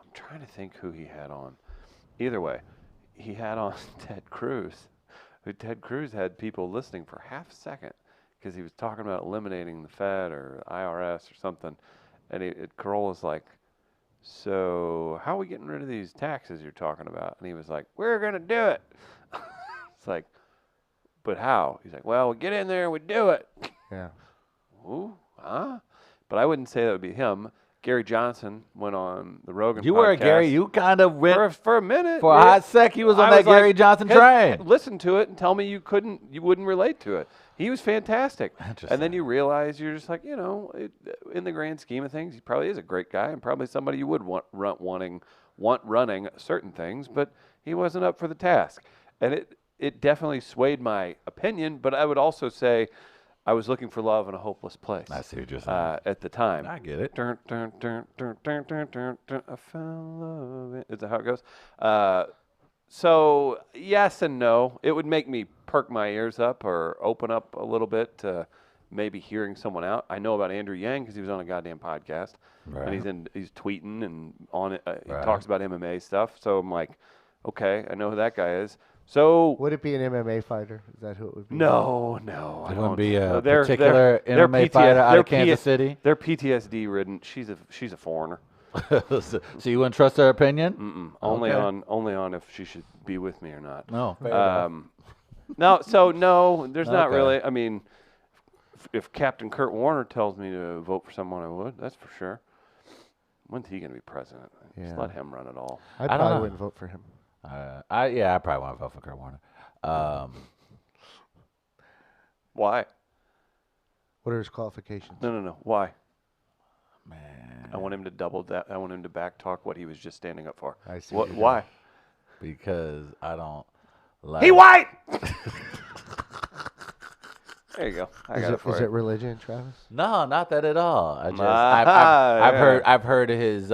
I'm trying to think who he had on. Either way, he had on Ted Cruz. Ted Cruz had people listening for half a second because he was talking about eliminating the Fed or IRS or something. And Corolla's like, so how are we getting rid of these taxes you're talking about? And he was like, we're going to do it. It's like, but how? He's like, well, we get in there and we do it. Yeah. Ooh, huh? But I wouldn't say that would be him. Gary Johnson went on the Rogan You podcast. were a Gary, you kind of went for a minute. for a hot sec. He was on that Gary Johnson train. Listen to it and tell me you wouldn't relate to it. He was fantastic. And then you realize you're just like, in the grand scheme of things, he probably is a great guy and probably somebody you would want running certain things, but he wasn't up for the task. And it definitely swayed my opinion, but I would also say I was looking for love in a hopeless place. I see what you're saying. At the time. I get it. I found love. Is that how it goes? So yes and no. It would make me perk my ears up or open up a little bit to maybe hearing someone out. I know about Andrew Yang because he was on a goddamn podcast, Right. and he's tweeting and on it. He Right. talks about MMA stuff. So I'm like, okay, I know who that guy is. So Would it be an MMA fighter? Is that who it would be? no. It I wouldn't don't. be a They're- particular they're MMA fighter out they're of Kansas City. They're PTSD ridden. She's a foreigner. So you wouldn't trust her opinion? Only Okay. on if she should be with me or not. No. Fair enough. No, there's not Okay. really. I mean, if Captain Kurt Warner tells me to vote for someone, I would. That's for sure. When's he going to be president? Just Yeah. let him run it all. I I don't probably know. wouldn't vote for him. I probably want to vote for Kurt Warner. Why? What are his qualifications? No. Why? Man, I want him to double that. I want him to back talk what he was just standing up for. I see. What? what you're Why? because I don't like. He white. There you go. I got doing. it for Is you. it religion, Travis? No, not that at all. I just Ah, I've heard his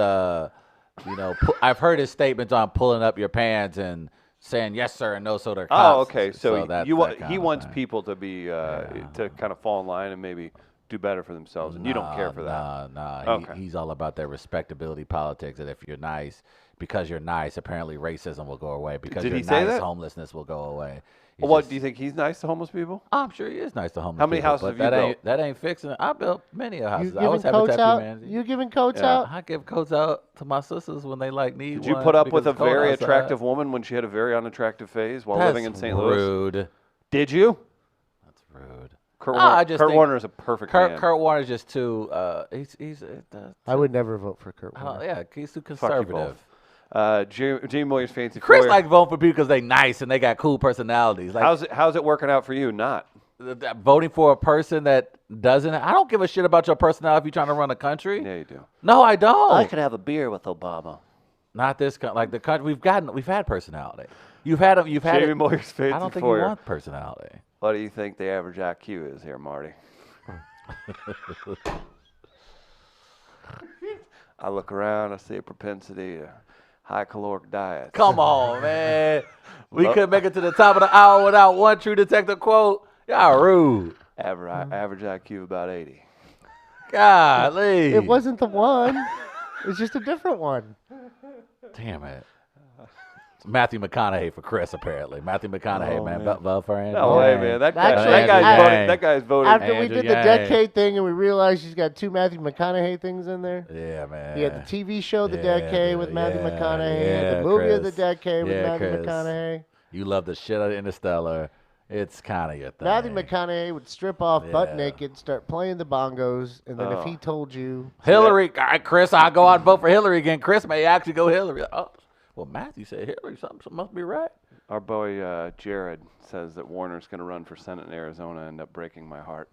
I've heard his statements on pulling up your pants and saying yes sir and no sir to cops. Oh, okay. So, that's you that he kind of wants thing. people to be to kind of fall in line and maybe do better for themselves, and you don't care for that. Nah. Okay. He's all about that respectability politics. That if you're nice, because you're nice, apparently racism will go away. Because Did you're he say nice, that? homelessness will go away. He's What just- do you think? He's nice to homeless people? I'm sure he is nice to homeless How many people, houses but have you that built? ain't that ain't fixing it. I built many a You houses. I always giving have a coats tattoo out? man. You giving coats Yeah. out? I give coats out to my sisters when they need Did you one put up because with a it's cold very outside. attractive woman when she had a very unattractive phase while That's living in St. Louis? rude. Did you? rude. Kurt, No, I just Kurt think Warner is a perfect man. Kurt Warner's just too. I would never vote for Kurt I Warner. don't- yeah, he's too Fuck you conservative. both. Jamie Williams, Fancy Chris Foyer. like voting for people because they nice and they got cool personalities. Like How's it working out for you? Not. voting for a person that doesn't. I don't give a shit about your personality if you're trying to run a country. Yeah, you do. No, I don't. I could have a beer with Obama. Not this like the country. We've had personality. You've had them. You've had Jamie it. Williams, Fancy I don't think Foyer. you want personality. What do you think the average IQ is here, Marty? I look around, I see a propensity to high caloric diets. Come on, man. We Look. couldn't make it to the top of the hour without one true detective quote. Y'all rude. Average IQ about 80. Golly. It wasn't the one. It's just a different one. Damn it. It's Matthew McConaughey for Chris, apparently. Matthew McConaughey, Oh, man. man. Vote for Andrew. No way, Yang. man. That Actually, guy's voted. After we Andrew did the Yang. decade thing and we realized she's got 2 Matthew McConaughey things in there. Yeah, man. You had the TV show The Yeah, Decade with dude. Matthew Yeah, McConaughey. yeah, the movie of The Chris. Decade with Yeah, Matthew Chris. McConaughey. You love the shit out of Interstellar. It's kind of your thing. Matthew McConaughey would strip off butt Yeah. naked, start playing the bongos, and then if he told you, Hillary. All right, Chris, I'll go out and vote for Hillary again. Chris may actually go Hillary. Oh, well, Matthew said Hillary. Something must be right. Our boy Jared says that Warner's going to run for Senate in Arizona and end up breaking my heart.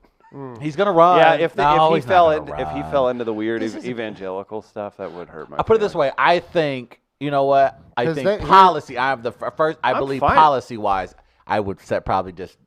He's going to run. Yeah, if No, he he's not fell gonna if he run. fell into the weird This is a- evangelical stuff, that would hurt my. I'll put it this feelings. way. I think, you know what? I 'Cause think that- policy. I have the first. I I'm believe fine. policy-wise, I would set probably just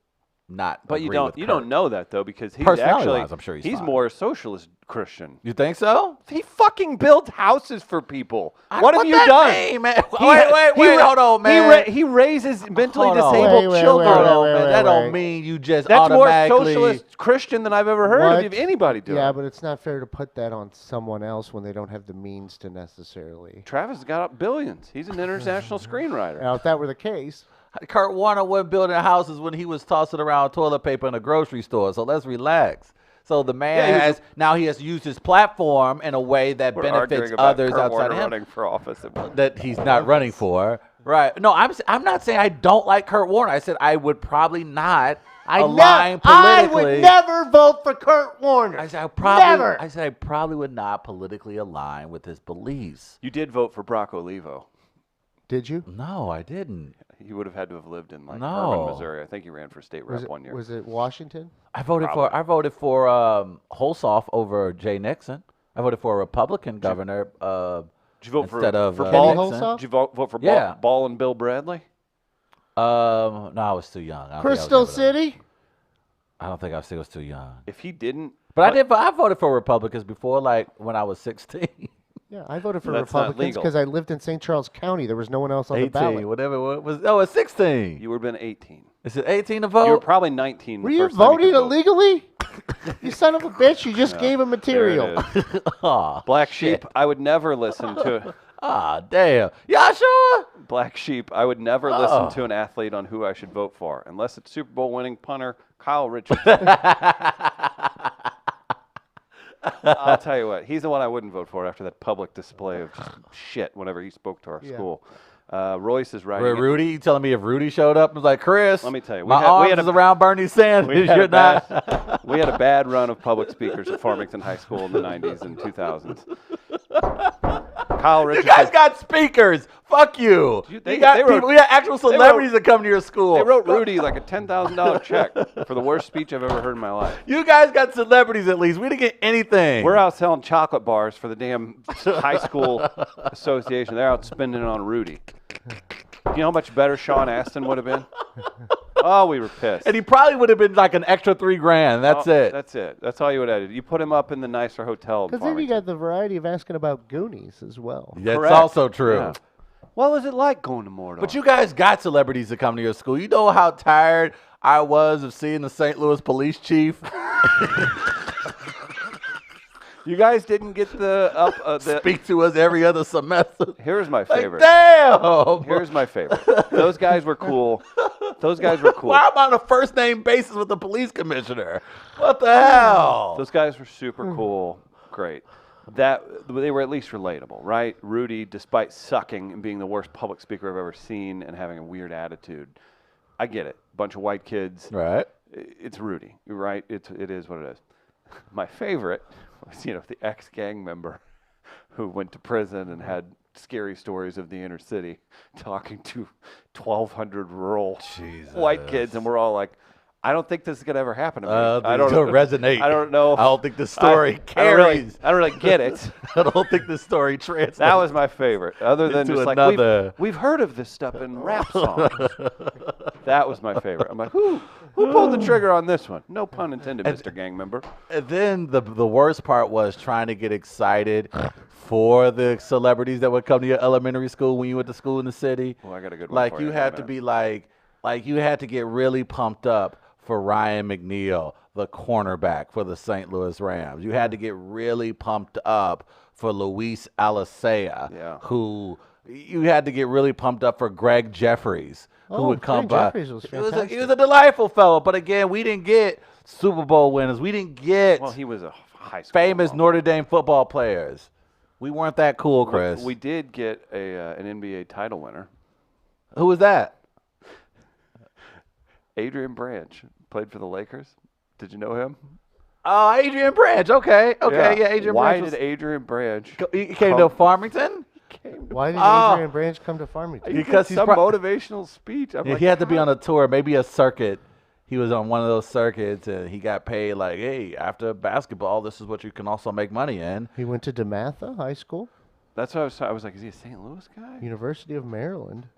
not. But you agree don't with you Kurt. don't know that though because he's Personality-wise, actually I'm sure he's fine. more a socialist Christian. You think so? He fucking built houses for people. What have you that done? mean, man? He- Wait, he ra- hold on, man. He raises mentally Hold on. disabled Wait, children. Hold on, wait, man. wait, That don't wait. mean you just That's more automatically. socialist Christian than I've ever heard What? of anybody doing. yeah, but it's not fair to put that on someone else when they don't have the means to necessarily. Travis has got up billions. He's an international screenwriter. Now, if that were the case, Kurt Warner wasn't building houses when he was tossing around toilet paper in a grocery store. So let's relax. So the man Yeah, he was- now he has used his platform in a way that We're benefits arguing about others Kurt outside Warner of him. running for office. That he's not running for. Right. No, I'm not saying I don't like Kurt Warner. I said I would probably not align I politically. would never vote for Kurt Warner. I said Never. I probably would not politically align with his beliefs. You did vote for Brock Olivo. Did you? No, I didn't. He would have had to have lived in like No. Herman, Missouri. I think he ran for state rep Was it, one year. was it Washington? I voted for Holsoff over Jay Nixon. I voted for a Republican governor Did you vote instead of for Kenny Ball? Nixon. Holsoff? Did you vote for Yeah. Ball and Bill Bradley? No, I was too young. I don't think I was Crystal able to- City? I don't think I was too young. If he didn't, But I voted for Republicans before, like when I was 16, Yeah, I voted for That's not Republicans legal. because I lived in St. Charles County. There was no one else on the 18, ballot. whatever it was. Oh, it's 16. you would have been 18. Is it 18 to vote? You were probably 19. Were the you first time voting could vote. illegally? You son of a bitch. You just gave him There it material. is. Aw, Black shit. sheep. I would never listen to Damn. Y'all sure? black sheep. I would never Oh. listen to an athlete on who I should vote for, unless it's Super Bowl winning punter Kyle Richardson. I'll tell you what, he's the one I wouldn't vote for after that public display of just shit whenever he spoke to our Yeah. school. Royce is writing. Rudy, you telling me if Rudy showed up and was like, Chris, Let me tell you, we my had- we arms had is a- around Bernie Sanders. We had, You're a bad, not. we had a bad run of public speakers at Farmington High School in the 90s and 2000s. Kyle You Richardson. guys got speakers. Fuck you. They- You got they wrote- people. We got actual celebrities that come to your school. They wrote Rudy like a $10,000 check for the worst speech I've ever heard in my life. You guys got celebrities at least. We didn't get anything. We're out selling chocolate bars for the damn high school association. They're out spending it on Rudy. You know how much better Sean Astin would have been? Oh, we were pissed. And he probably would have been like an extra $3,000. That's Oh, it. That's it. That's all you would have added. You put him up in the nicer hotel. in Because then you Farmington. got the variety of asking about Goonies as well. That's Correct. also true. Yeah. What was it like going to Mordor? But you guys got celebrities that come to your school. You know how tired I was of seeing the St. Louis police chief You guys didn't get the speak to us every other semester. Here's my Like, favorite. damn. Here's my favorite. Those guys were cool. Those guys were cool. Why am I on a first name basis with the police commissioner? What the hell? Those guys were super cool. Great. That they were at least relatable, right? Rudy, despite sucking and being the worst public speaker I've ever seen and having a weird attitude, I get it. Bunch of white kids, Right. It's Rudy, right? It is what it is. My favorite was, the ex-gang member who went to prison and had scary stories of the inner city, talking to 1,200 rural white kids, and we're all like, I don't think this is gonna ever happen to me. I don't resonate. I don't know. I don't think the story carries. I don't really get it. I don't think the story translates. That was my favorite. Other than Into just another. like we've heard of this stuff in rap songs. That was my favorite. I'm like, who pulled the trigger on this one? No pun intended, Mr. Gang member. And then the worst part was trying to get excited for the celebrities that would come to your elementary school when you went to school in the city. Well, I got a good one Like for you you. had to be like you had to get really pumped up for Ryan McNeil, the cornerback for the St. Louis Rams. You had to get really pumped up for Luis Alicea, who you had to get really pumped up for Greg Jeffries, who would come Greg by. Jeffries was fantastic. He was a delightful fellow, but again, we didn't get Super Bowl winners. We didn't get Well, he was a high school famous football Notre Dame football players. We weren't that cool, Chris. We did get an NBA title winner. Who was that? Adrian Branch played for the Lakers. Did you know him? Oh, Adrian Branch. Okay, yeah, Adrian Why Branch. did Adrian Branch? He came to Farmington? Why did Oh. Adrian Branch come to Farmington? Because he's some pro- motivational speech. I'm Yeah, like, he had to be how- on a tour, maybe a circuit. He was on one of those circuits, and he got paid like, hey, after basketball, this is what you can also make money in. He went to DeMatha High School, That's what I was like. Is he a St. Louis guy? University of Maryland.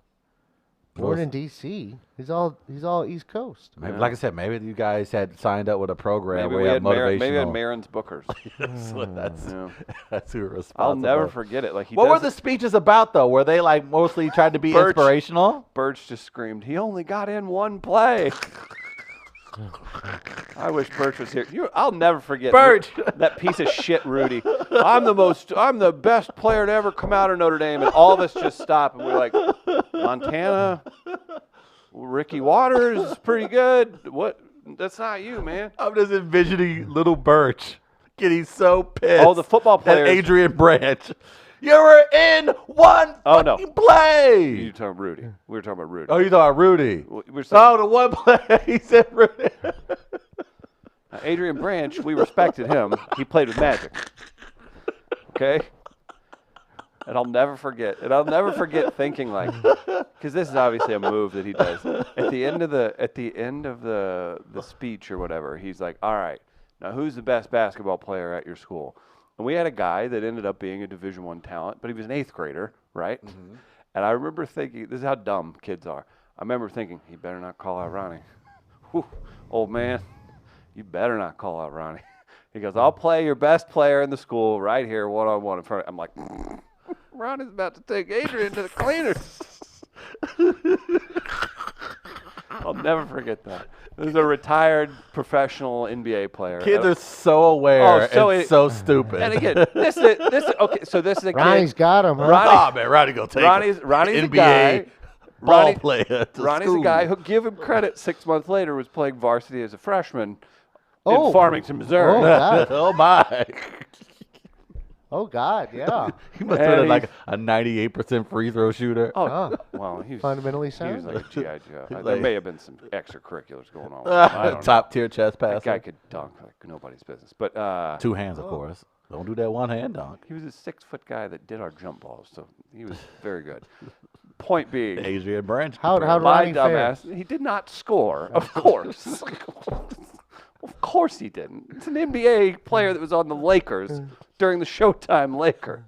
Well, Born in D.C. He's all East Coast. Maybe, like I said, maybe you guys had signed up with a program Maybe where we you had had motivational. maybe we had Marin's Bookers. that's Yeah. that's who we're responsible. I'll never forget it. Like he What were does the speeches about though? Were they like mostly tried to be Birch. inspirational? Birch just screamed, "He only got in one play." I wish Birch was here. I'll never forget Birch! that piece of shit, Rudy. I'm the best player to ever come out of Notre Dame, and all of us just stop and we're like, Montana, Ricky Waters is pretty good. What? That's not you, man. I'm just envisioning little Birch getting so pissed. Oh, the football at players. Adrian Branch. You were in one Oh, no. fucking play. You're talking about Rudy. We were talking about Rudy. Oh, you thought Rudy. We're saying, Oh, the one play. He said Rudy. Adrian Branch, we respected him. He played with Magic. Okay? And I'll never forget. And I'll never forget thinking like, because this is obviously a move that he does. At the end of the speech or whatever, he's like, all right, now who's the best basketball player at your school? And we had a guy that ended up being a Division I talent, but he was an 8th grader, right? Mm-hmm. And I remember thinking, this is how dumb kids are. I remember thinking, he better not call out Ronnie. Whew, old man, you better not call out Ronnie. He goes, I'll play your best player in the school right here, one-on-one in front of. I'm like, Ronnie's about to take Adrian to the cleaners. I'll never forget that. This is a retired professional NBA player. Kids are so aware so and it- so stupid. And again, this is okay. So this is a Ronnie's kid. got him, huh? Oh, man, Ronnie gonna take Ronnie's a a NBA guy. ball Ronnie- player to Ronnie's school. a guy who, give him credit, 6 months later was playing varsity as a freshman Oh. in Farmington, Missouri. Oh, God. Oh, my. Oh, God, yeah. He must And have been he's- like a 98% free throw shooter. Oh, Well, he was fundamentally He was sound. like a G.I. Joe. There Like- may have been some extracurriculars going on. I don't know. Top tier chest That guy passer. could dunk like nobody's business. But 2 hands, of course. Don't do that one hand dunk. he was a 6-foot guy that did our jump balls, so he was very good. Point being, Adrian Branch. How'd my Ronnie fare? dumbass, he did not score, of course. Of course he didn't. It's an NBA player that was on the Lakers during the Showtime Lakers.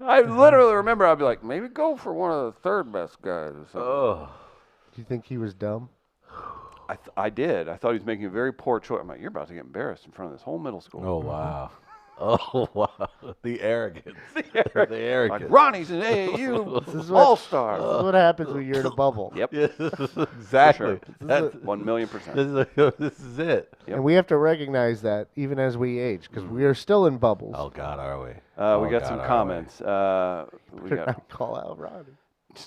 I literally remember I'd be like, maybe go for one of the third best guys or something. Oh. Do you think he was dumb? I did. I thought he was making a very poor choice. I'm like, you're about to get embarrassed in front of this whole middle school. Oh, wow. Oh, wow. The arrogance. The Like, arrogance. Ronnie's an AAU is what- all-star. This is what happens when you're in a bubble. Yep, Yeah, exactly. sure. That's, 1,000,000%. this is it. Yep. And we have to recognize that even as we age, because we are still in bubbles. Oh, God, are we? We Oh, got God, some are we? comments. We got Call out Ronnie.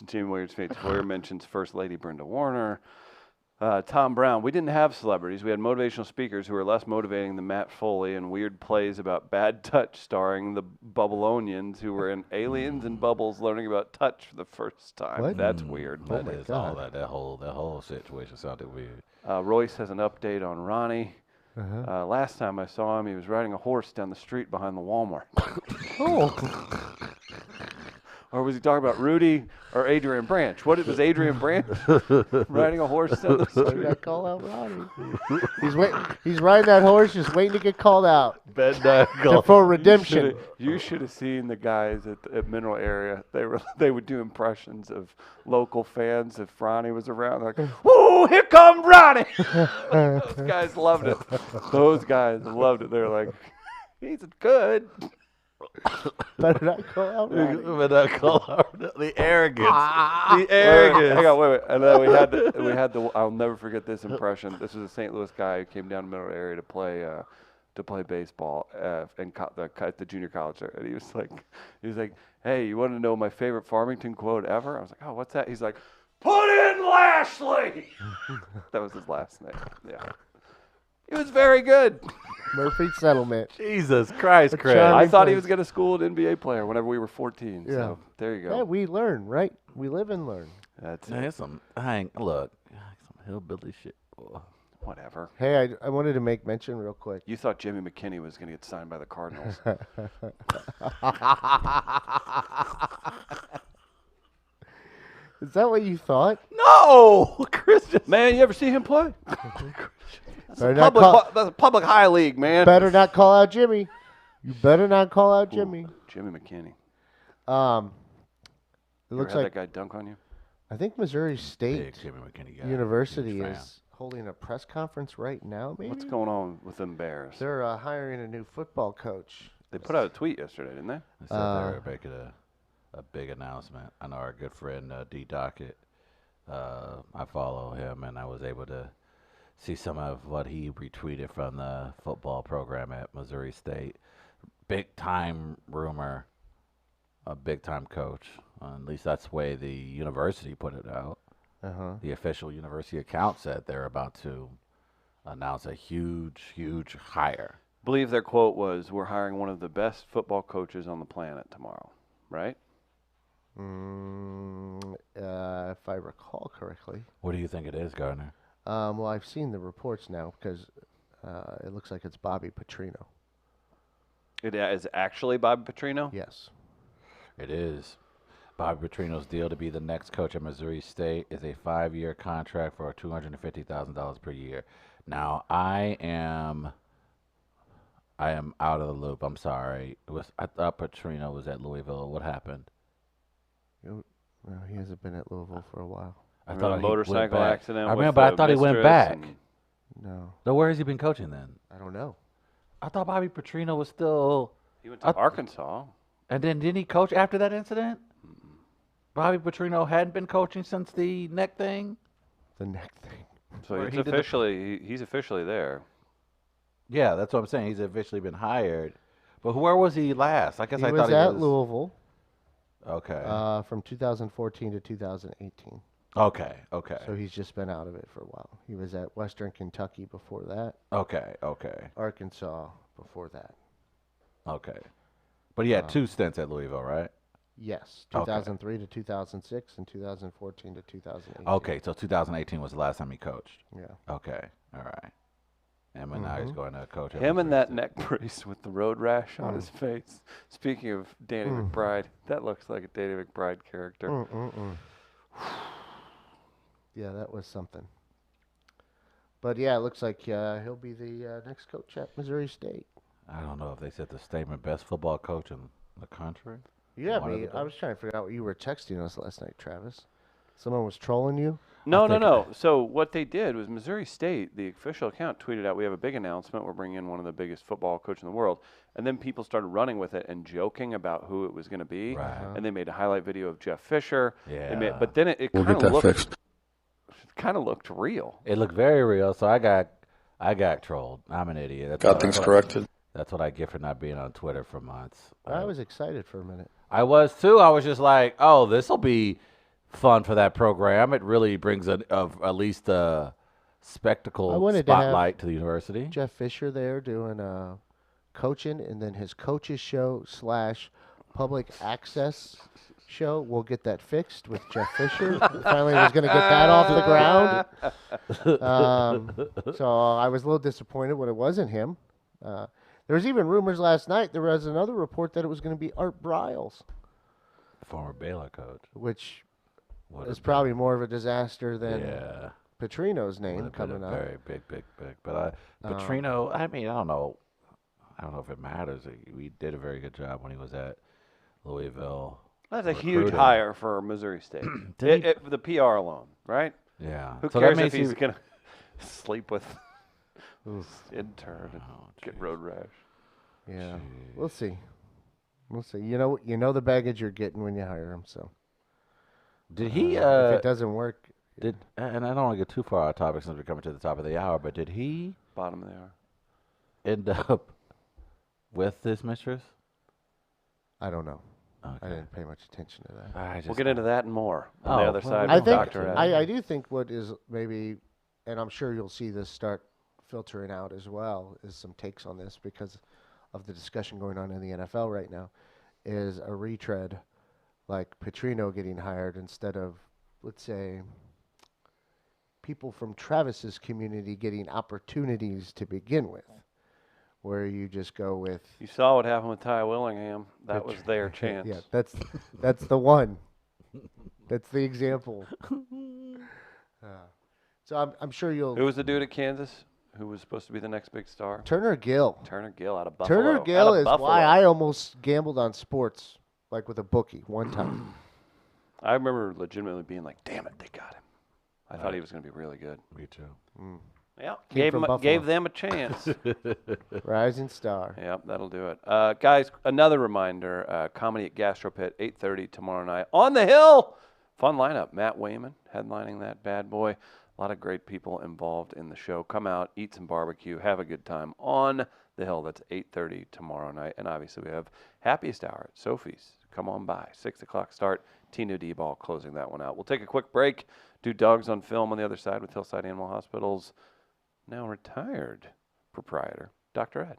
Jim Williams Fates Warrior mentions First Lady Brenda Warner. Tom Brown. We didn't have celebrities. We had motivational speakers who were less motivating than Matt Foley and weird plays about bad touch starring the Bubblonians who were in Aliens and Bubbles learning about touch for the first time. What? That's weird. That my is all God. that whole situation sounded weird. Royce has an update on Ronnie. Uh-huh. Last time I saw him, he was riding a horse down the street behind the Walmart. Oh, Or was he talking about Rudy or Adrian Branch? What, it was Adrian Branch riding a horse down the so you street? got call out Ronnie. He's riding that horse, just waiting to get called out for redemption. You should have seen the guys at Mineral Area. They would do impressions of local fans if Ronnie was around. Like, whoa, here come Ronnie! Those guys loved it. Those guys loved it. They're like, he's good. Better not call out Ronnie. The arrogance. The Wait, arrogance. hang on, wait. And then we had the. I'll never forget this impression. This was a St. Louis guy who came down to Mineral Area to play baseball at the junior college there, and he was like, hey, you want to know my favorite Farmington quote ever? I was like, oh, what's that? He's like, put in Lashley. That was his last name. Yeah, he was very good. Murphy settlement. Jesus Christ, Chris. charming- I thought he place. was going to school an NBA player whenever we were 14. Yeah. So there you go. Yeah, we learn, right? We live and learn. That's Man, it. it's some hillbilly shit. Oh. Whatever. Hey, I wanted to make mention real quick. You thought Jimmy McKinney was going to get signed by the Cardinals. Is that what you thought? No, Chris. Man, you ever see him play? Better not, call, That's a public high league, man. better not call out Jimmy. You better not call out Jimmy. Jimmy McKinney. It You looks ever like had that guy dunk on you? I think Missouri Big State Jimmy McKinney guy. University Huge fan. is holding a press conference right now. Maybe What's going on with them Bears? they're hiring a new football coach. They put out a tweet yesterday, didn't they? They said they were making a big announcement. I know our good friend D Dockett. I follow him, and I was able to see some of what he retweeted from the football program at Missouri State. Big time rumor, a big time coach. At least that's the way the university put it out. The official university account said they're about to announce a huge, huge hire. Believe their quote was, "We're hiring one of the best football coaches on the planet tomorrow." Right? If I recall correctly. What do you think it is, Gardner? Well, I've seen the reports now because it looks like it's Bobby Petrino. It is actually Bobby Petrino. Yes. It is. Bobby Petrino's deal to be the next coach at Missouri State is a 5-year contract for $250,000 per year. Now, I am out of the loop. I'm sorry. I thought Petrino was at Louisville. What happened? Well, he hasn't been at Louisville for a while. I Remember thought the he went motorcycle back. accident. I with remember. I the thought he went mistress back. and- No, So where has he been coaching then? I don't know. I thought Bobby Petrino was still. He went to Arkansas. And then didn't he coach after that incident? Bobby Petrino hadn't been coaching since the neck thing. The neck thing. So Or it's he did the- he's officially there. Yeah, that's what I'm saying. He's officially been hired. But where was he last? I guess He I was thought he at was. Louisville Okay. from 2014 to 2018. Okay. Okay. So he's just been out of it for a while. He was at Western Kentucky before that, Okay. Okay. Arkansas before that. Okay. But he had 2 stints at Louisville, right? Yes, Okay. 2003 to 2006 and 2014 to 2018. Okay, so 2018 was the last time he coached. Yeah. Okay. All right. And now he's going to coach. at Him and Missouri that State. neck brace with the road rash on his face. Speaking of Danny McBride, that looks like a Danny McBride character. Yeah, that was something. But yeah, it looks like he'll be the next coach at Missouri State. I don't know if they said the statement best football coach in the country. Yeah, One of me. the I was trying to figure out what you were texting us last night, Travis. Someone was trolling you? No. So what they did was Missouri State, the official account, tweeted out, "We have a big announcement. We're bringing in one of the biggest football coaches in the world." And then people started running with it and joking about who it was going to be. Right. And they made a highlight video of Jeff Fisher. Yeah. But then it We'll kind get of that looked, fixed. kind of looked real. It looked very real, so I got trolled. I'm an idiot. That's Got what things I- corrected. That's what I get for not being on Twitter for months. I was excited for a minute. I was too. I was just like, oh, this will be fun for that program. It really brings at least a spectacle wanted to have spotlight to the university. Jeff Fisher there doing coaching, and then his coaches show / public access show. We'll get that fixed with Jeff Fisher. Finally, was going to get that off the ground. So I was a little disappointed when it wasn't him. There was even rumors last night. There was another report that it was going to be Art Briles, Former Baylor coach. which Would is have probably more of a disaster been, than yeah, Petrino's would name have been coming a up. very big. But Petrino, I mean, I don't know. I don't know if it matters. We did a very good job when he was at Louisville. That's a huge recruiting. hire for Missouri State. Did he- The PR alone, right? Yeah. Who So that cares if means he's he- going to sleep with intern and Oh, get jeez. road rash? Yeah, we'll see. We'll see. You know the baggage you're getting when you hire him. So Did he? if it doesn't work, Did and I don't want to get too far off topic since we're coming to the top of the hour, but did he Bottom of the hour. end up with his mistress? I don't know. I Okay. didn't pay much attention to that. I just, We'll get into that and more on the Oh, other well, side we I with don't think have Dr. to. Ed. I do think what is maybe, and I'm sure you'll see this start filtering out as well, is some takes on this because of the discussion going on in the NFL right now, is a retread like Petrino getting hired instead of, let's say, people from Travis's community getting opportunities to begin with, where you just go with You saw what happened with Ty Willingham. That was their chance. yeah, that's the one. That's the example. So I'm sure you'll Who was the dude at Kansas who was supposed to be the next big star? Turner Gill. Turner Gill out of Buffalo. Turner Out Gill of is Buffalo. why I almost gambled on sports, like with a bookie one time. I remember legitimately being like, "Damn it, they got him." I thought he was going to be really good. Me too. Yeah, Came from Buffalo. gave them a chance. Rising star. Yep, that'll do it. Guys, another reminder, comedy at Gastropit, 8:30 tomorrow night. On the Hill! Fun lineup. Matt Wayman headlining that bad boy. A lot of great people involved in the show. Come out, eat some barbecue, have a good time on the Hill. That's 8:30 tomorrow night. And obviously we have Happiest Hour at Sophie's. Come on by. 6 o'clock start. Tino D-Ball closing that one out. We'll take a quick break. Do Dogs on Film on the other side with Hillside Animal Hospital's now retired proprietor, Dr. Ed.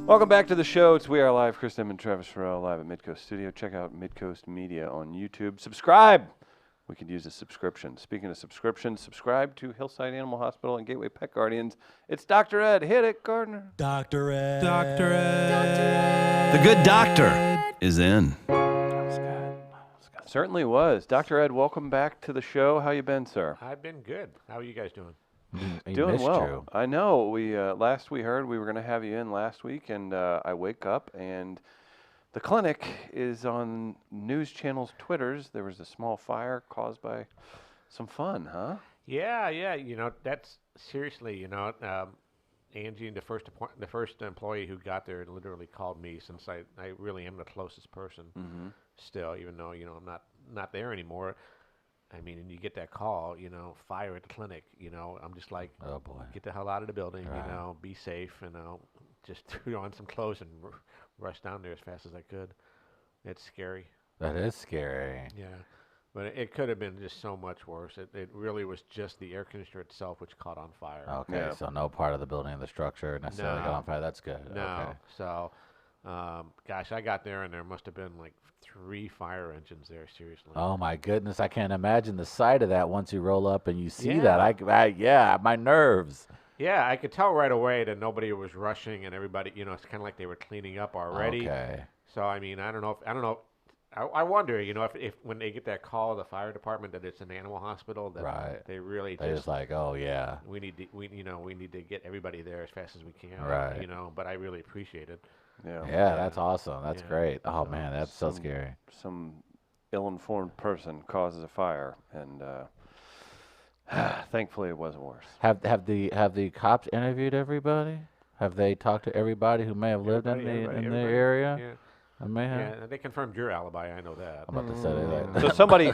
Welcome back to the show. It's We Are Live. Chris Dem and Travis Farrell live at Midcoast Studio. Check out Midcoast Media on YouTube. Subscribe. We could use a subscription. Speaking of subscriptions, subscribe to Hillside Animal Hospital and Gateway Pet Guardians. It's Dr. Ed. Hit it, Gardner. Dr. Ed. Dr. Ed. The good doctor is in. Certainly was. Dr. Ed, welcome back to the show. How you been, sir? I've been good. How are you guys doing? He Doing missed well. you. I know. We last we heard we were going to have you in last week, and I wake up and the clinic is on news channels' Twitters. There was a small fire caused by some fun, huh? Yeah. You know, that's seriously. You know, Angie, the first employee who got there, literally called me, since I really am the closest person. Mm-hmm. Still, even though I'm not there anymore. I mean, and you get that call, fire at the clinic. I'm just like, Oh boy. get the hell out of the building. Right. Be safe, just threw on some clothes and rushed down there as fast as I could. It's scary. That is scary. Yeah, but it could have been just so much worse. It really was just the air conditioner itself which caught on fire. Okay, Yeah. so no part of the building or the structure necessarily got No. on fire. That's good. No, Okay. so, gosh, I got there and there must have been like 3 fire engines there. Seriously. Oh my goodness, I can't imagine the sight of that once you roll up and you see Yeah. that. Yeah, my nerves. Yeah, I could tell right away that nobody was rushing and everybody, it's kind of like they were cleaning up already. Okay. So I mean, I don't know. I wonder, if when they get that call, the fire department, that it's an animal hospital, that Right. they really They just like, oh yeah. we need to get everybody there as fast as we can. Right. But I really appreciate it. Yeah, that's awesome. That's Yeah. great. Oh So man, that's so some- scary. Some ill-informed person causes a fire, and thankfully it wasn't worse. Have the cops interviewed everybody? Have they talked to everybody who may have lived in the Everybody. area? Yeah. I may have. Yeah, they confirmed your alibi. I know that. I'm about to say that.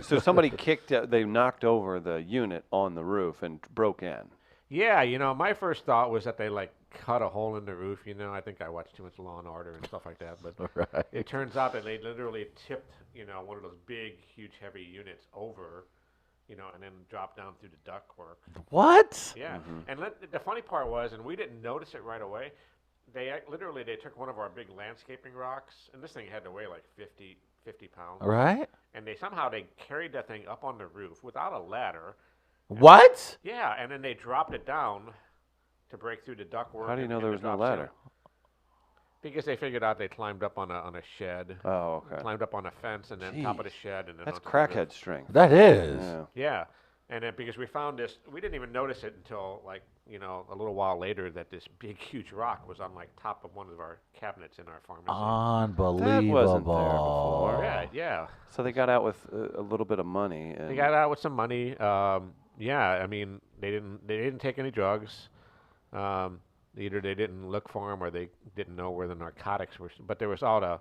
So somebody kicked. They knocked over the unit on the roof and broke in. Yeah, my first thought was that they cut a hole in the roof. I think I watched too much Law and Order and stuff like that. But Right. it turns out that they literally tipped, one of those big, huge, heavy units over, and then dropped down through the ductwork. What? Yeah, and the funny part was, and we didn't notice it right away. They took one of our big landscaping rocks, and this thing had to weigh like 50 pounds. Right? And they carried that thing up on the roof without a ladder. What? Yeah, and then they dropped it down to break through the ductwork. How do you know and there the was no drop ladder? ceiling. Because they figured out they climbed up on a shed, Oh, okay. climbed up on a fence, and then top of the Jeez. shed, and then That's onto the roof. crackhead strength. That is. Yeah. Yeah, and then because we found this, we didn't even notice it until a little while later that this big, huge rock was on top of one of our cabinets in our pharmacy. Unbelievable. before. Yeah. So they got out with a little bit of money. And They got out with some money. Yeah, I mean, they didn't take any drugs. Either they didn't look for them or they didn't know where the narcotics were. But there was all the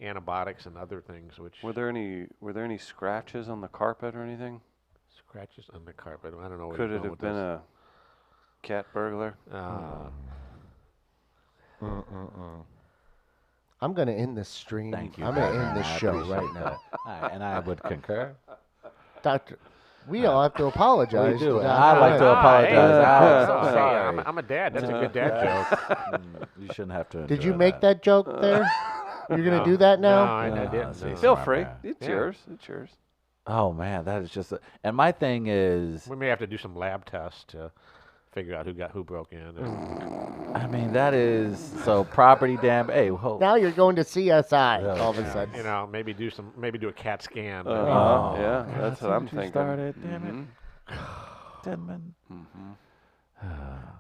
antibiotics and other things, which Were there any scratches on the carpet or anything? scratches on the carpet. I don't know. What Could he's it going have with been this. a cat burglar? I'm going to end this stream. Thank you. I'm going to Gardner. end this I show appreciate right now. that. And I would concur. Doctor, we all have to apologize. We do. to And Dr. I like to Ed. apologize. I'm so Hey, sorry. I'm a dad. That's a good dad joke. You shouldn't have to. Did you endure make that joke there? You're going to No. do that No, now? I No, didn't. see, no. Feel Smart free. man. It's Yeah. yours. It's yours. Oh man, that is just. And my thing is, We may have to do some lab tests to figure out who broke in. And, I mean, that is so property damage. Hey, whoa. Now you're going to CSI Yeah. all of a sudden. maybe do a CAT scan. Oh, Yeah, yeah, that's what I'm you thinking. started. Damn it, Mhm. Denman.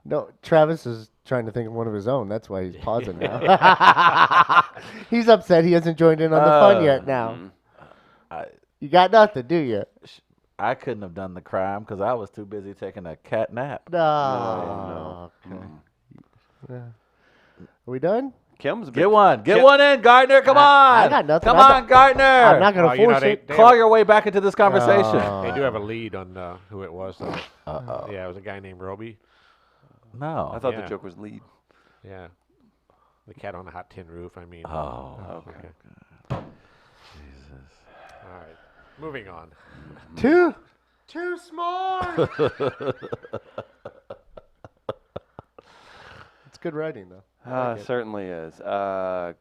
No, Travis is trying to think of one of his own. That's why he's pausing now. He's upset he hasn't joined in on the fun yet now. I, You got nothing, do you? I couldn't have done the crime because I was too busy taking a cat nap. No. Okay. Yeah. Are we done? Kim's a Get big one. Get Kim- one in, Gardner. Come on. I got nothing. Come I'm on, Gardner. I'm not going Well, to you know, force they- it. they- Claw your way back into this conversation. No. They do have a lead on who it was, though. Uh-oh. Yeah, it was a guy named Roby. No. I thought Yeah. the joke was lead. Yeah. The cat on the hot tin roof, I mean. Oh. Okay. Jesus. All right. Moving on. Too smart. It's good writing, though. Certainly is.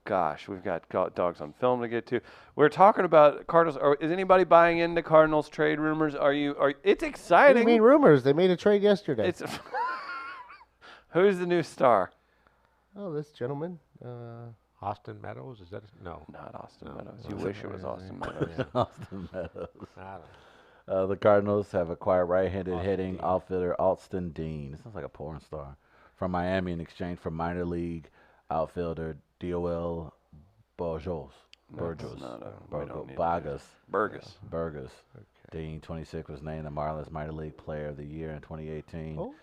Gosh, we've got dogs on film to get to. We're talking about Cardinals. Is anybody buying into Cardinals trade rumors? It's What do exciting. you mean rumors? They made a trade yesterday. It's who's the new star? Oh, this gentleman. Austin Meadows? Is that no? Not Austin No, Meadows. no, You no, wish it no, was no, Austin no. Meadows. Austin Meadows. I don't The Cardinals have acquired right-handed Austin hitting Dean. outfielder Alston Dean. Sounds like a porn star. From Miami in exchange for minor league outfielder Dioel Burgos. Burgos. we don't need to do Burgos. Burgess. Burgos. Dean, 26, was named the Marlins minor league player of the year in 2018. Oh,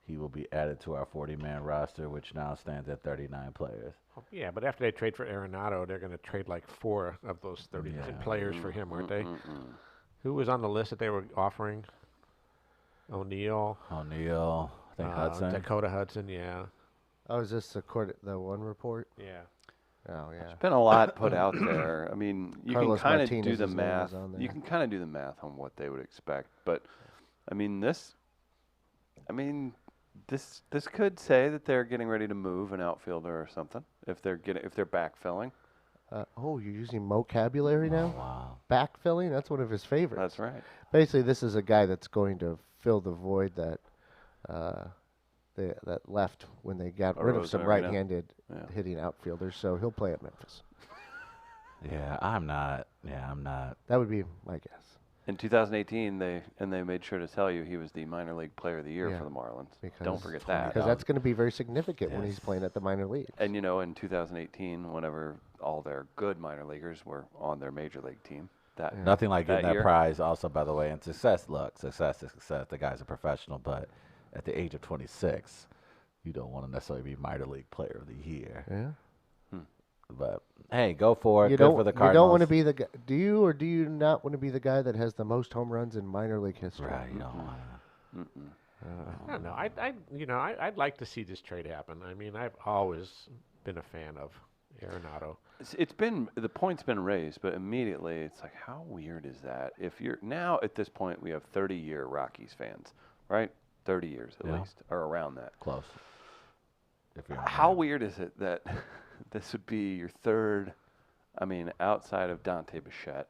He will be added to our 40-man roster, which now stands at 39 players. Yeah, but after they trade for Arenado, they're going to trade like 4 of those 30 Yeah. players for him, aren't they? Mm-mm-mm. Who was on the list that they were offering? O'Neill, O'Neill, I think Hudson. Dakota Hudson, yeah. oh, is this the one report? Yeah. Oh, yeah. There's been a lot put out there. I mean, you Carlos can kind of do Martinez's the name math. is on You there. can kind of do the math on what they would expect. But I mean, this could say that they're getting ready to move an outfielder or something if they're backfilling. Oh, you're using vocabulary now? Wow. Backfilling? That's one of his favorites. That's right. Basically, this is a guy that's going to fill the void that that left when they got rid of some Arozarena. right-handed Yeah. hitting outfielders. So he'll play at Memphis. Yeah, I'm not. That would be my guess. In 2018, they made sure to tell you he was the minor league player of the year Yeah, for the Marlins. because- Don't forget that. Because that's going to be very significant when he's Yes. playing at the minor leagues. And in 2018, whenever all their good minor leaguers were on their major league team, that Nothing like getting That that year? prize. Also, by the way, and success. Look, success is success. The guy's a professional, but at the age of 26, you don't want to necessarily be minor league player of the year. Yeah. But hey, go for it. You Good don't. for the You Cardinals. don't want to be the guy. Do you or do you not want to be the guy that has the most home runs in minor league history? Right. You don't want Mm-mm. I don't know. I'd like to see this trade happen. I mean, I've always been a fan of Arenado. It's been the point's been raised, but immediately it's like, how weird is that? If you're now at this point, we have 30-year Rockies fans, right? 30 years at Yeah. least, or around that. close. If you're How weird is it that this would be your third? I mean, outside of Dante Bichette,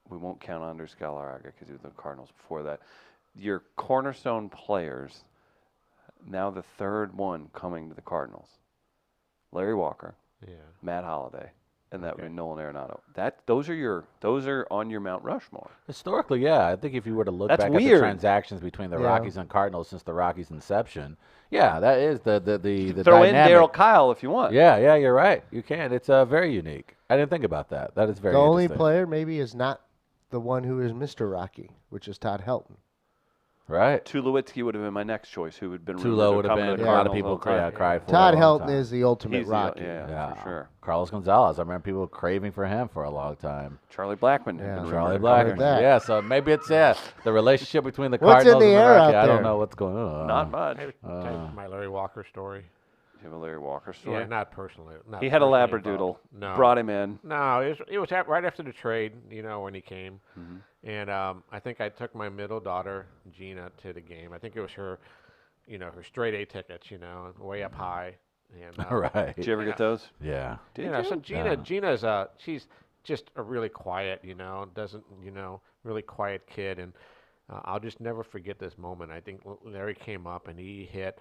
we won't count Anders Galarraga because he was the Cardinals before that. Your cornerstone players, now the third one coming to the Cardinals. Larry Walker, Yeah. Matt Holliday, and that would Okay. be Nolan Arenado. Those are on your Mount Rushmore. Historically, yeah. I think if you were to look That's back at the weird. transactions between the Yeah. Rockies and Cardinals since the Rockies' inception, yeah, that is the Throw in dynamic. Daryl Kyle if you want. Yeah, you're right. You can. It's very unique. I didn't think about that. That is very The only interesting. player maybe is not the one who is Mr. Rocky, which is Todd Helton. Right. Tulowitzki would have been my next choice, who had been Too rumored low to would have come to been. the A lot of Cardinals people all the time. cried for. Todd a long Helton time. is the ultimate He's the- Rocky. yeah, for sure. Carlos Gonzalez. I remember people craving for him for a long time. Charlie Blackmon. had Yeah. been Charlie rumored. Blackmon. that. Yeah, so maybe it's the relationship between the What's in Cardinals the and the air Rockies. out I don't there? know what's going on. Not much. Maybe tell you my Larry Walker story. Do you have a Larry Walker story? Yeah, not personally. Not He had a personally Labradoodle. involved. No. Brought him in. No, it was right after the trade, when he came. Mhm. And I think I took my middle daughter, Gina, to the game. I think it was her, her straight A tickets, way up high. And, Right. Did you ever get those? Yeah. Did So Yeah. Gina's she's just a really quiet, doesn't, really quiet kid. And I'll just never forget this moment. I think Larry came up and he hit.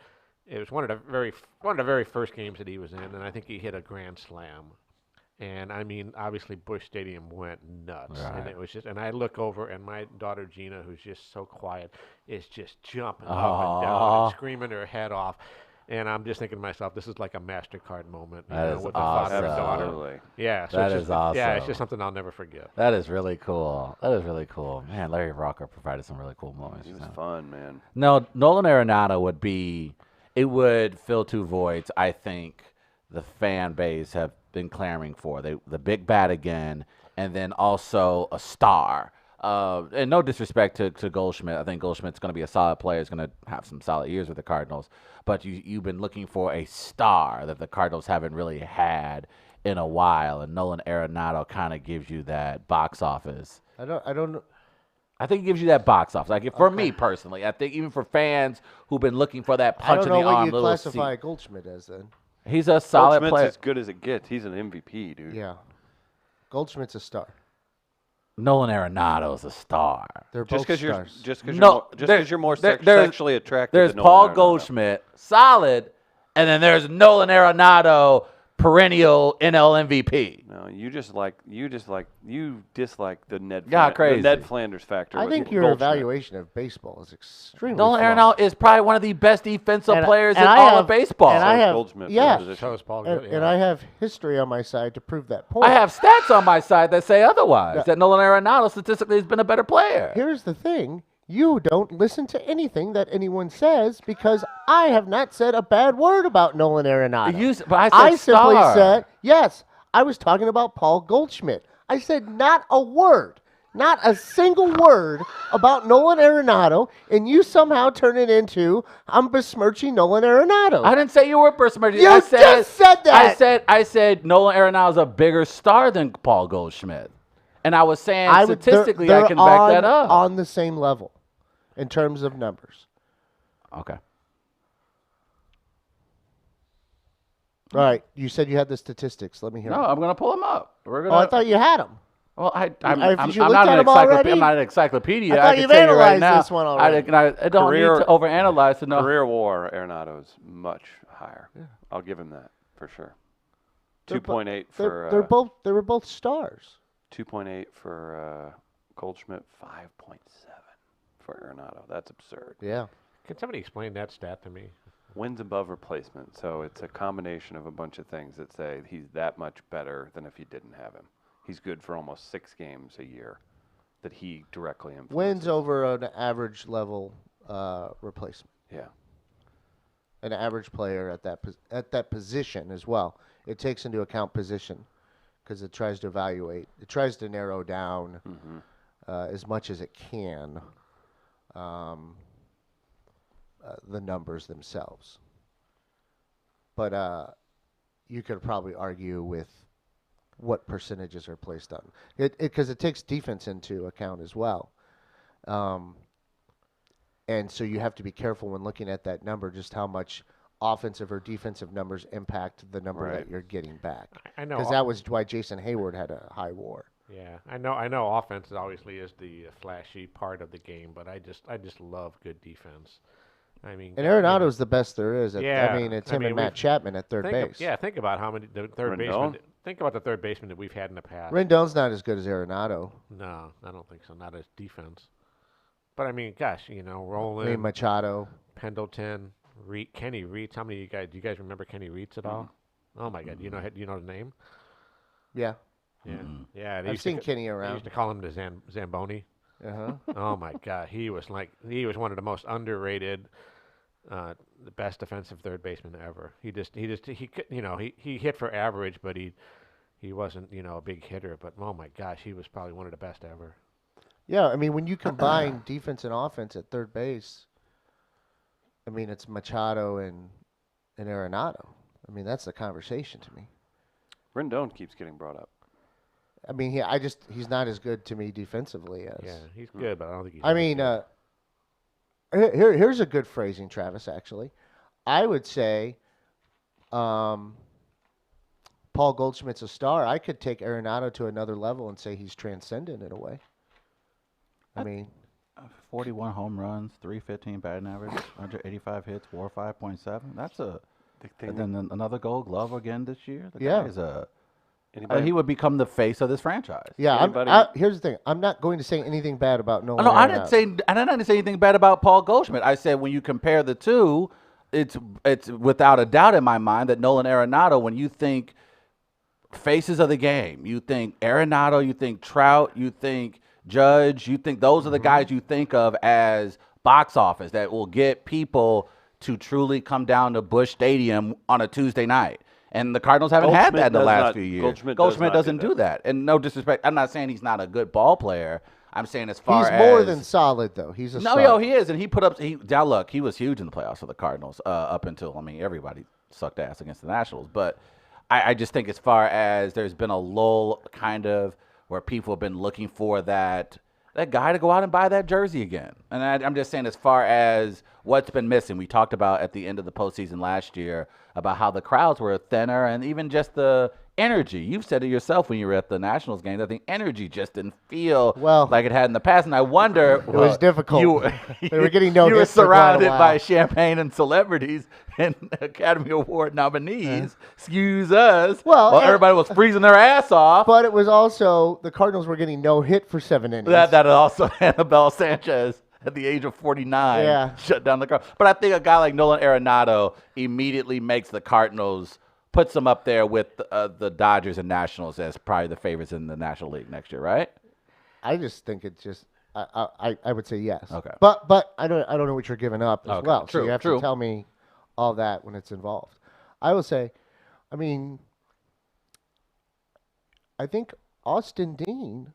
It was one of the very first games that he was in, and I think he hit a grand slam. And I mean, obviously Busch Stadium went nuts, and Right. it was just. And I look over, and my daughter Gina, who's just so quiet, is just jumping up and down Aw. and screaming her head off. And I'm just thinking to myself, this is like a MasterCard moment, That is with the father and awesome. daughter. Absolutely. Yeah, so That it's is just, Yeah, it's awesome. just something I'll never forget. That is really cool. Man, Larry Walker provided some really cool moments. He was so. fun, man. No, Nolan Arenado would fill two voids. I think the fan base have been clamoring for the big bat again, and then also a star. And no disrespect to Goldschmidt. I think Goldschmidt's going to be a solid player. He's going to have some solid years with the Cardinals. But you've been looking for a star that the Cardinals haven't really had in a while, and Nolan Arenado kind of gives you that box office. I don't. I think it gives you that box office. Like for me personally, I think even for fans who've been looking for that I punch don't in know the what arm, you little classify seat. Goldschmidt as then. He's a solid Goldschmidt's player. as good as it gets. He's an MVP, dude. Yeah. Goldschmidt's a star. Nolan Arenado's a star. They're Just both because stars. you're more there's- sexually attracted. There's to Nolan Paul Arenado. Goldschmidt, solid, and then there's Nolan Arenado, perennial NL MVP. No, you dislike the Ned. Crazy. The Ned Flanders factor. I with think your Goldschmidt. evaluation of baseball is extremely Nolan flawed. Arenado is probably one of the best defensive And- players and in I all have- of baseball. and I So is have- Goldschmidt for the yeah. position. So is Paul And, good. and yeah. I have history on my side to prove that point. I have stats on my side that say otherwise. Yeah. That Nolan Arenado statistically has been a better player. Here's the thing. You don't listen to anything that anyone says because I have not said a bad word about Nolan Arenado. But I said simply star. said, yes, I was talking about Paul Goldschmidt. I said not a word, not a single word about Nolan Arenado, and you somehow turn it into, I'm besmirching Nolan Arenado. I didn't say you were besmirching. You I said, just said that. I said Nolan Arenado is a bigger star than Paul Goldschmidt, and I was saying statistically I can back that up. On the same level in terms of numbers. Okay. All right, you said you had the statistics. Let me hear No, them. I'm gonna pull them up. We're gonna. Oh, I thought you had them. Well, I'm you not looked an at 'em encyclopedia. already? I'm not an encyclopedia. I thought can you've tell you right analyzed now. this one already. I don't need to overanalyze to know. Career WAR Arenado's much higher. I'll give him that for sure. They're 2.8 They're, for they were both stars. 2.8 for Goldschmidt. 5.7 for Arenado. That's absurd. Yeah. Can somebody explain that stat to me? Wins above replacement. So it's a combination of a bunch of things that say he's that much better than if you didn't have him. He's good for almost 6 games a year that he directly influences. Wins over an average level replacement. Yeah. An average player at that position as well. It takes into account position because it tries to evaluate. It tries to narrow down as much as it can the numbers themselves. But you could probably argue with what percentages are placed on it because it takes defense into account as well. And so you have to be careful when looking at that number, just how much offensive or defensive numbers impact the number Right. that you're getting back. I know. Because that was why Jason Hayward had a high WAR. Yeah, I know. Offense obviously is the flashy part of the game, but I just love good defense. I mean, And Arenado's the best there is. Yeah, I mean, it's I him mean, and Matt we've- Chapman at third base. think about how many the third Rendon? baseman. Think about the third baseman that we've had in the past. Rendon's not as good as Arenado. No, I don't think so. Not as defense. But I mean, gosh, I Roland, mean, Machado. Pendleton, Kenny Reitz. How many do you guys remember Kenny Reitz at all? Oh my God, you know the name? Yeah. Yeah, yeah. they I've used to seen ca- Kenny They around. used to call him the Zamboni. Uh-huh. Oh my God, he was one of the most underrated, the best defensive third baseman ever. He hit for average, but he wasn't a big hitter. But oh my gosh, he was probably one of the best ever. Yeah, I mean, when you combine defense and offense at third base, I mean, it's Machado and Arenado. I mean, that's the conversation to me. Rendon keeps getting brought up. I mean, he's not as good to me defensively as. Yeah, he's good, but I don't think he's. I mean, here's a good phrasing, Travis. Actually, I would say, Paul Goldschmidt's a star. I could take Arenado to another level and say he's transcendent in a way. I mean, 41 home runs, 315 batting average, 185 hits, WAR 5.7. That's a. And then another Gold Glove again this year. The Yeah. guy is Anybody? he would become the face of this franchise. yeah. Anybody- Here's the thing. I'm not going to say anything bad about Nolan. No, I Arenado. didn't say anything bad about Paul Goldschmidt. I said when you compare the two, it's without a doubt in my mind that Nolan Arenado, when you think faces of the game, you think Arenado, you think Trout, you think Judge, you think those are the guys you think of as box office that will get people to truly come down to Busch Stadium on a Tuesday night. And the Cardinals haven't had Goldschmidt that in the does last not- few years. Goldschmidt does not doesn't do do that. And no disrespect, I'm not saying he's not a good ball player. I'm saying as far He's as more than solid, though. He's a no, star. yo, he is, and he put up. Now look, he was huge in the playoffs for the Cardinals up until everybody sucked ass against the Nationals. But I just think as far as there's been a lull, kind of where people have been looking for that that guy to go out and buy that jersey again. And I'm just saying, as far as what's been missing, we talked about at the end of the postseason last year about how the crowds were thinner and even just the energy. You've said it yourself when you were at the Nationals game that the energy just didn't feel Well, like it had in the past. And I wonder, it was difficult. They were getting no You were hits for quite a surrounded by while. champagne and celebrities and Academy Award nominees. Excuse us. Well, while and- everybody was freezing their ass off. But it was also the Cardinals were getting no hit for 7 innings. That also Annabelle Sanchez at the age of 49 Yeah. shut down the car. But I think a guy like Nolan Arenado immediately makes the Cardinals, puts them up there with the Dodgers and Nationals as probably the favorites in the National League next year, right? I just think it's just I would say yes. Okay. But I don't know what you're giving up as Okay. well. True, so you have true. to tell me all that when it's involved. I will say, I mean, I think Austin Dean,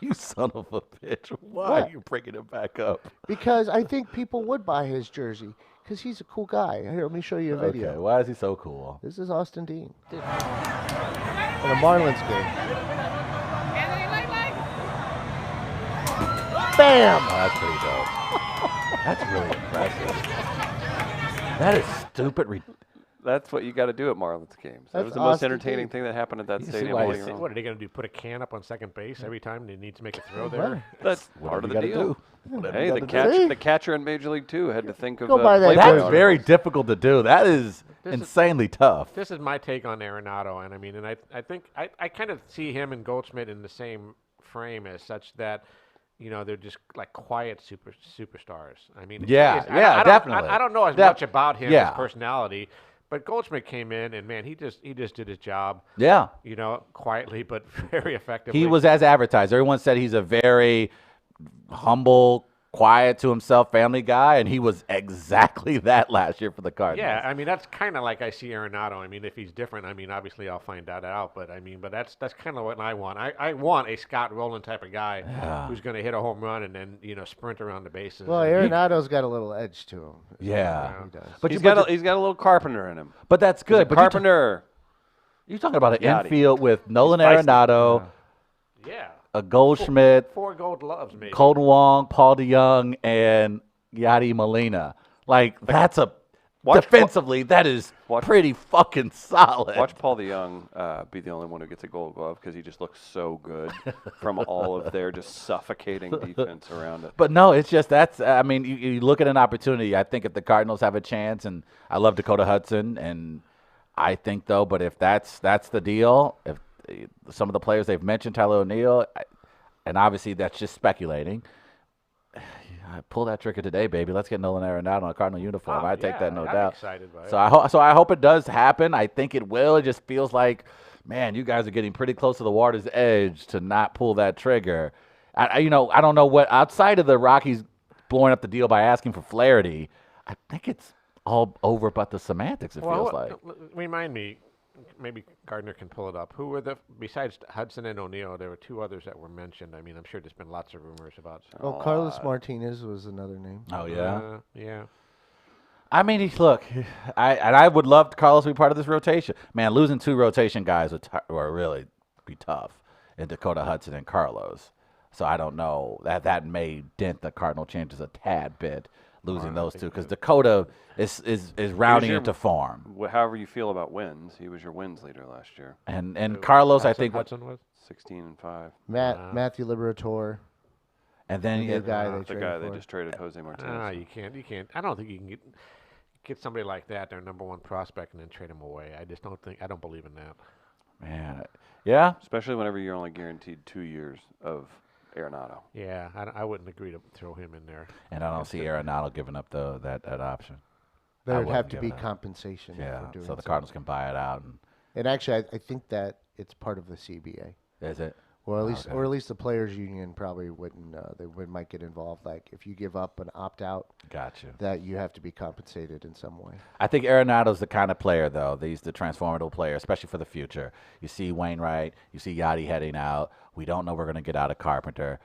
You son of a bitch. Why What? are you bringing it back up? because I think people would buy his jersey because he's a cool guy. Here, let me show you a video. Okay, why is he so cool? This is Austin Dean in a Marlins game. Bam! Oh, that's pretty dope. That's really impressive. That is stupid. That's what you got to do at Marlins games. That That's was the most Austin entertaining Dean. thing that happened at that You see stadium why all you year see- long. What are they going to do? Put a can up on second base every time they need to make a throw there? Right. That's Whatever part of you the gotta deal. do. Whatever Hey, you the gotta do. See? the catcher in Major League Two had to think of Go buy that play jersey. That's articles. very difficult to do. That is This is- insanely tough. This is my take on Arenado, and I mean, and I think I kind of see him and Goldschmidt in the same frame as such that, you know, they're just like quiet superstars. I mean, Yeah, it's- yeah, I don't- definitely. I don't know as Def- much about him, yeah. his personality, but Goldschmidt came in and man, he just did his job, Yeah. you know, quietly but very effectively. He was as advertised. Everyone said he's a very humble, quiet to himself family guy, and he was exactly that last year for the Cardinals. Yeah, I mean that's kind of like I see Arenado. I mean, if he's different, I mean, obviously I'll find that out. But I mean, but that's kind of what I want. I want a Scott Rowland type of guy who's going to hit a home run and then sprint around the bases. Well, And- Arenado's got a little edge to him. Yeah. He does. But He's you- got a little Carpenter in him. But that's He's a good. But Carpenter. you're talking about an Yachty. infield with Nolan feisty. Arenado, yeah, a Goldschmidt, 4 gold gloves maybe. Colton Wong, Paul DeYoung, and Yadi Molina. Like that's a Watch- defensively that is watch- pretty fucking solid. Watch Paul DeYoung be the only one who gets a Gold Glove because he just looks so good from all of their just suffocating defense around it. But no, it's just that's. I mean, you look at an opportunity. I think if the Cardinals have a chance, and I love Dakota Hudson, and I think though, but if that's the deal, if some of the players they've mentioned, Tyler O'Neill, and obviously that's just speculating. I pull that trigger today, baby. Let's get Nolan Arenado in a Cardinal uniform. Oh, I take yeah, that, no I'm doubt. excited by So it. I hope it does happen. I think it will. It just feels like, man, you guys are getting pretty close to the water's edge to not pull that trigger. I don't know what outside of the Rockies blowing up the deal by asking for Flaherty. I think it's all over but the semantics. It feels like. Remind me, maybe Gardner can pull it up. Who were besides Hudson and O'Neill? There were 2 others that were mentioned. I mean, I'm sure there's been lots of rumors about. Oh, Carlos Martinez was another name. Oh yeah. Yeah. I mean, look, I would love Carlos to be part of this rotation. Man, losing 2 rotation guys would really be tough in Dakota Hudson and Carlos. So I don't know that may dent the Cardinal chances a tad bit losing those 2 because Dakota is rounding your- into form, However you feel about wins, he was your wins leader last year. and Carlos I think, Hudson was. 16-5. Matthew Liberatore, and then the new guy they The traded guy for. they just traded, Jose Martinez. You can't. I don't think you can get somebody like that, their number 1 prospect, and then trade him away. I don't believe in that. man, yeah, Especially whenever you're only guaranteed 2 years of Arenado. Yeah, I wouldn't agree to throw him in there. and I don't see Arenado giving up that option. I There would wouldn't have to give be it up. compensation Yeah, for doing so the Cardinals can buy it out, And actually, I think that it's part of the CBA. is it? Or at Okay. least the players' union probably wouldn't. Might get involved. Like if you give up an opt out, Got you. that you have to be compensated in some way. I think Arenado's the kind of player, though. He's the transformative player, especially for the future. You see Wainwright, you see Yachty heading out. We don't know we're going to get out of Carpenter.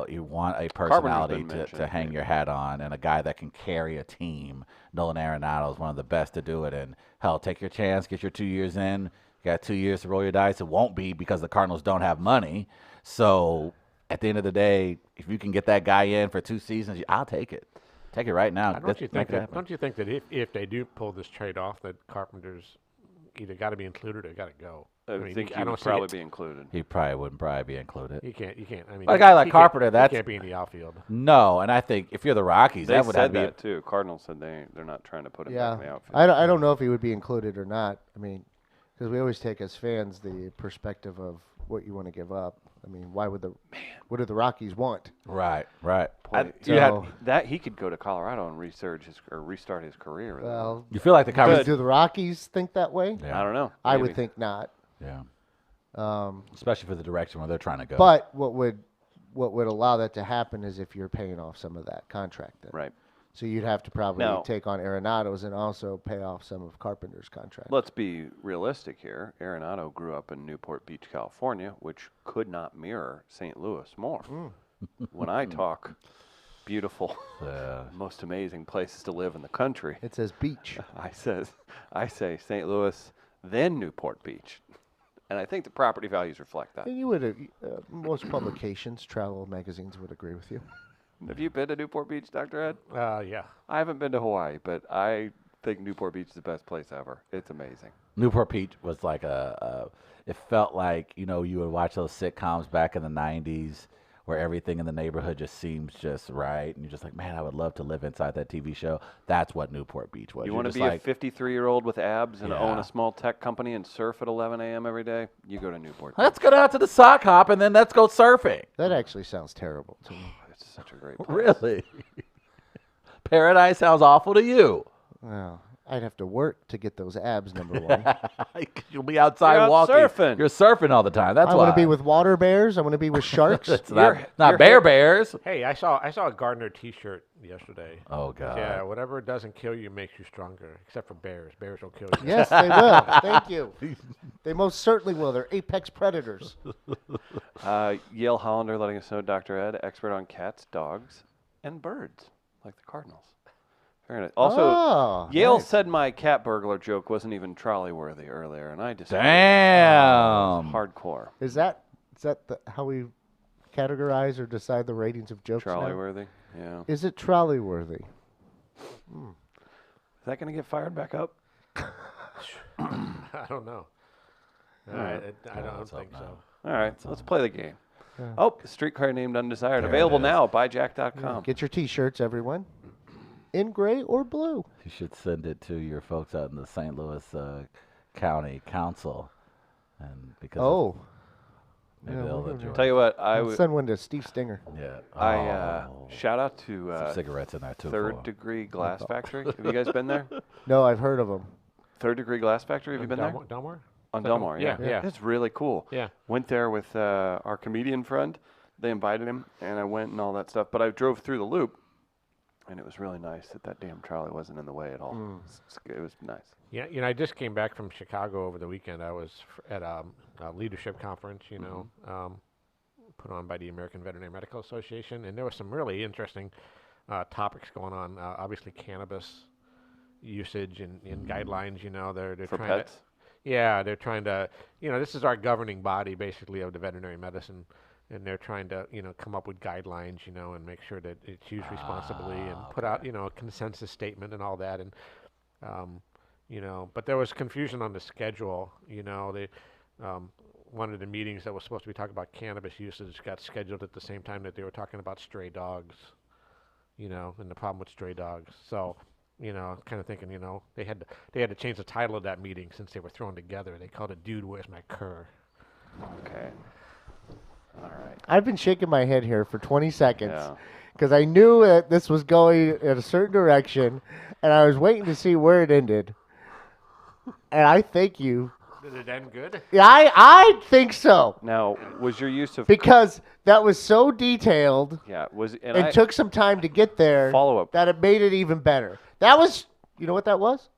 You want a personality been to mentioned, hang your hat on and a guy that can carry a team. Nolan Arenado is one of the best to do it. And, hell, take your chance, get your 2 years in. You got 2 years to roll your dice. It won't be because the Cardinals don't have money. So at the end of the day, if you can get that guy in for 2 seasons, I'll take it. Take it right now. Don't you think Make it that? happen. Don't you think that if they do pull this trade off, that Carpenter's either got to be included or got to go? I mean, think I he don't would see probably it. be included. He probably wouldn't be included. You can't. I mean, A guy like he can't- Carpenter, that's- he can't be in the outfield. No, and I think if you're the Rockies, They that would have said to be. that too. Cardinals said they're not trying to put him Yeah, back in the outfield. I don't know if he would be included or not. I mean, because we always take as fans the perspective of what you want to give up. I mean, what do the Rockies want? Right. Boy, You had- So- that he could go to Colorado and restart his career. with them. Well, you feel like the do conversation. the Rockies think that way? Yeah. I don't know. I would Maybe. think not. Yeah. Um, Especially for the direction where they're trying to go. but what would allow that to happen is if you're paying off some of that contract. Then. Right. So you'd have to probably Now- take on Arenado's and also pay off some of Carpenter's contract. Let's be realistic here. Arenado grew up in Newport Beach, California, which could not mirror St. Louis more. When I talk beautiful, most amazing places to live in the country, It says beach. I say St. Louis, then Newport Beach. And I think the property values reflect that. And you would most publications, travel magazines would agree with you. Have you been to Newport Beach, Dr. Ed? Yeah. I haven't been to Hawaii, but I think Newport Beach is the best place ever. It's amazing. Newport Beach was like it felt like, you would watch those sitcoms back in the 90s where everything in the neighborhood just seems just right. And you're just like, man, I would love to live inside that TV show. That's what Newport Beach was. You You're want to just be like, a 53-year-old with abs and own Yeah. a small tech company and surf at 11 a.m. every day? You go to Newport Beach. let's go down to the sock hop and then let's go surfing. That actually sounds terrible to me. It's such a great place. Really? Paradise sounds awful to you. Well, I'd have to work to get those abs, number one. You'll be outside You're out walking. surfing. You're surfing all the time. That's I why. want to be with water bears. I want to be with sharks. It's Your- not your Bear hair- Bears. Hey, I saw a Gardner T-shirt yesterday. Oh, God. Yeah, whatever doesn't kill you makes you stronger. Except for bears. Bears will kill you. Yes, they will. Thank you. They most certainly will. They're apex predators. Yale Hollander letting us know, Dr. Ed, expert on cats, dogs, and birds, like the Cardinals. Very nice. Also, Oh, Yale nice. said my cat burglar joke wasn't even trolley worthy earlier, and I disagree. Damn. Hardcore. Is that how we categorize or decide the ratings of jokes Trolley now? worthy? Yeah. Is it trolley worthy? Is that going to get fired back up? I don't know. I don't let's hope think not. so. All right, let's play the game. Yeah. Oh, streetcar named Undesired. There it Available is. now. Buyjack.com. Get your T-shirts, everyone, in gray or blue. You should send it to your folks out in the St. Louis County Council, and because Oh, maybe yeah, they'll we're enjoy. gonna- Tell you what, I'll send one to Steve Stinger. Yeah. I Oh. shout out to Some cigarettes in there too. Third for 'em. Degree Glass Factory. Have you guys been there? No, I've heard of them. Third Degree Glass Factory. Have you been there? Delmar? On Delmar, yeah. Yeah. It's really cool. Yeah. Went there with our comedian friend. They invited him, and I went and all that stuff. But I drove through the loop, and it was really nice that damn trolley wasn't in the way at all. It was nice. Yeah, I just came back from Chicago over the weekend. I was at a leadership conference, put on by the American Veterinary Medical Association, and there were some really interesting topics going on. Obviously, cannabis usage and guidelines. They're For trying pets? to. Yeah, they're trying to. This is our governing body, basically, of the veterinary medicine, and they're trying to, come up with guidelines, and make sure that it's used responsibly and put out, a consensus statement and all that, and. But there was confusion on the schedule. They one of the meetings that was supposed to be talking about cannabis usage got scheduled at the same time that they were talking about stray dogs. And the problem with stray dogs. So, kind of thinking, they had to change the title of that meeting since they were thrown together. They called it "Dude, Where's My Cur?" Okay. All right. I've been shaking my head here for 20 seconds Yeah. because I knew that this was going in a certain direction, and I was waiting to see where it ended. And I thank you. Did it end good? Yeah, I think so Now, was your use of because that was so detailed and and I took some time to get there follow-up. that it made it even better. That was, you know what that was?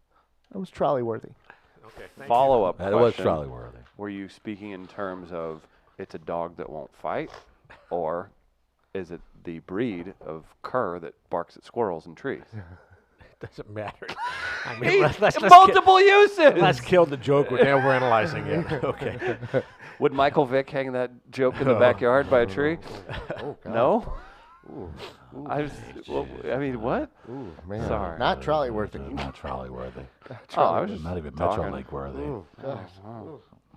That was trolley worthy. Okay. Thank follow-up That was question? trolley worthy. Were you speaking in terms of it's a dog that won't fight, or is it the breed of cur that barks at squirrels and trees? doesn't matter. I mean, let's Multiple uses. let's kill the joke with overanalyzing it. Okay. Would Michael Vick hang that joke in the backyard by a tree? Oh, God. No. Ooh, I mean, what? ooh, man. Sorry. Not trolley worthy. Not trolley worthy. Oh, I was just Not even talking. Metro Lake worthy. Ooh, gosh.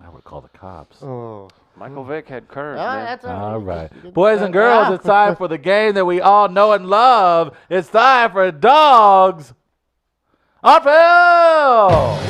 I would call the cops. Oh. Michael Vick had curves, Ah, man. that's All all right. You did Boys that. and girls, Ah. it's time for the game that we all know and love. It's time for Dogs on Film!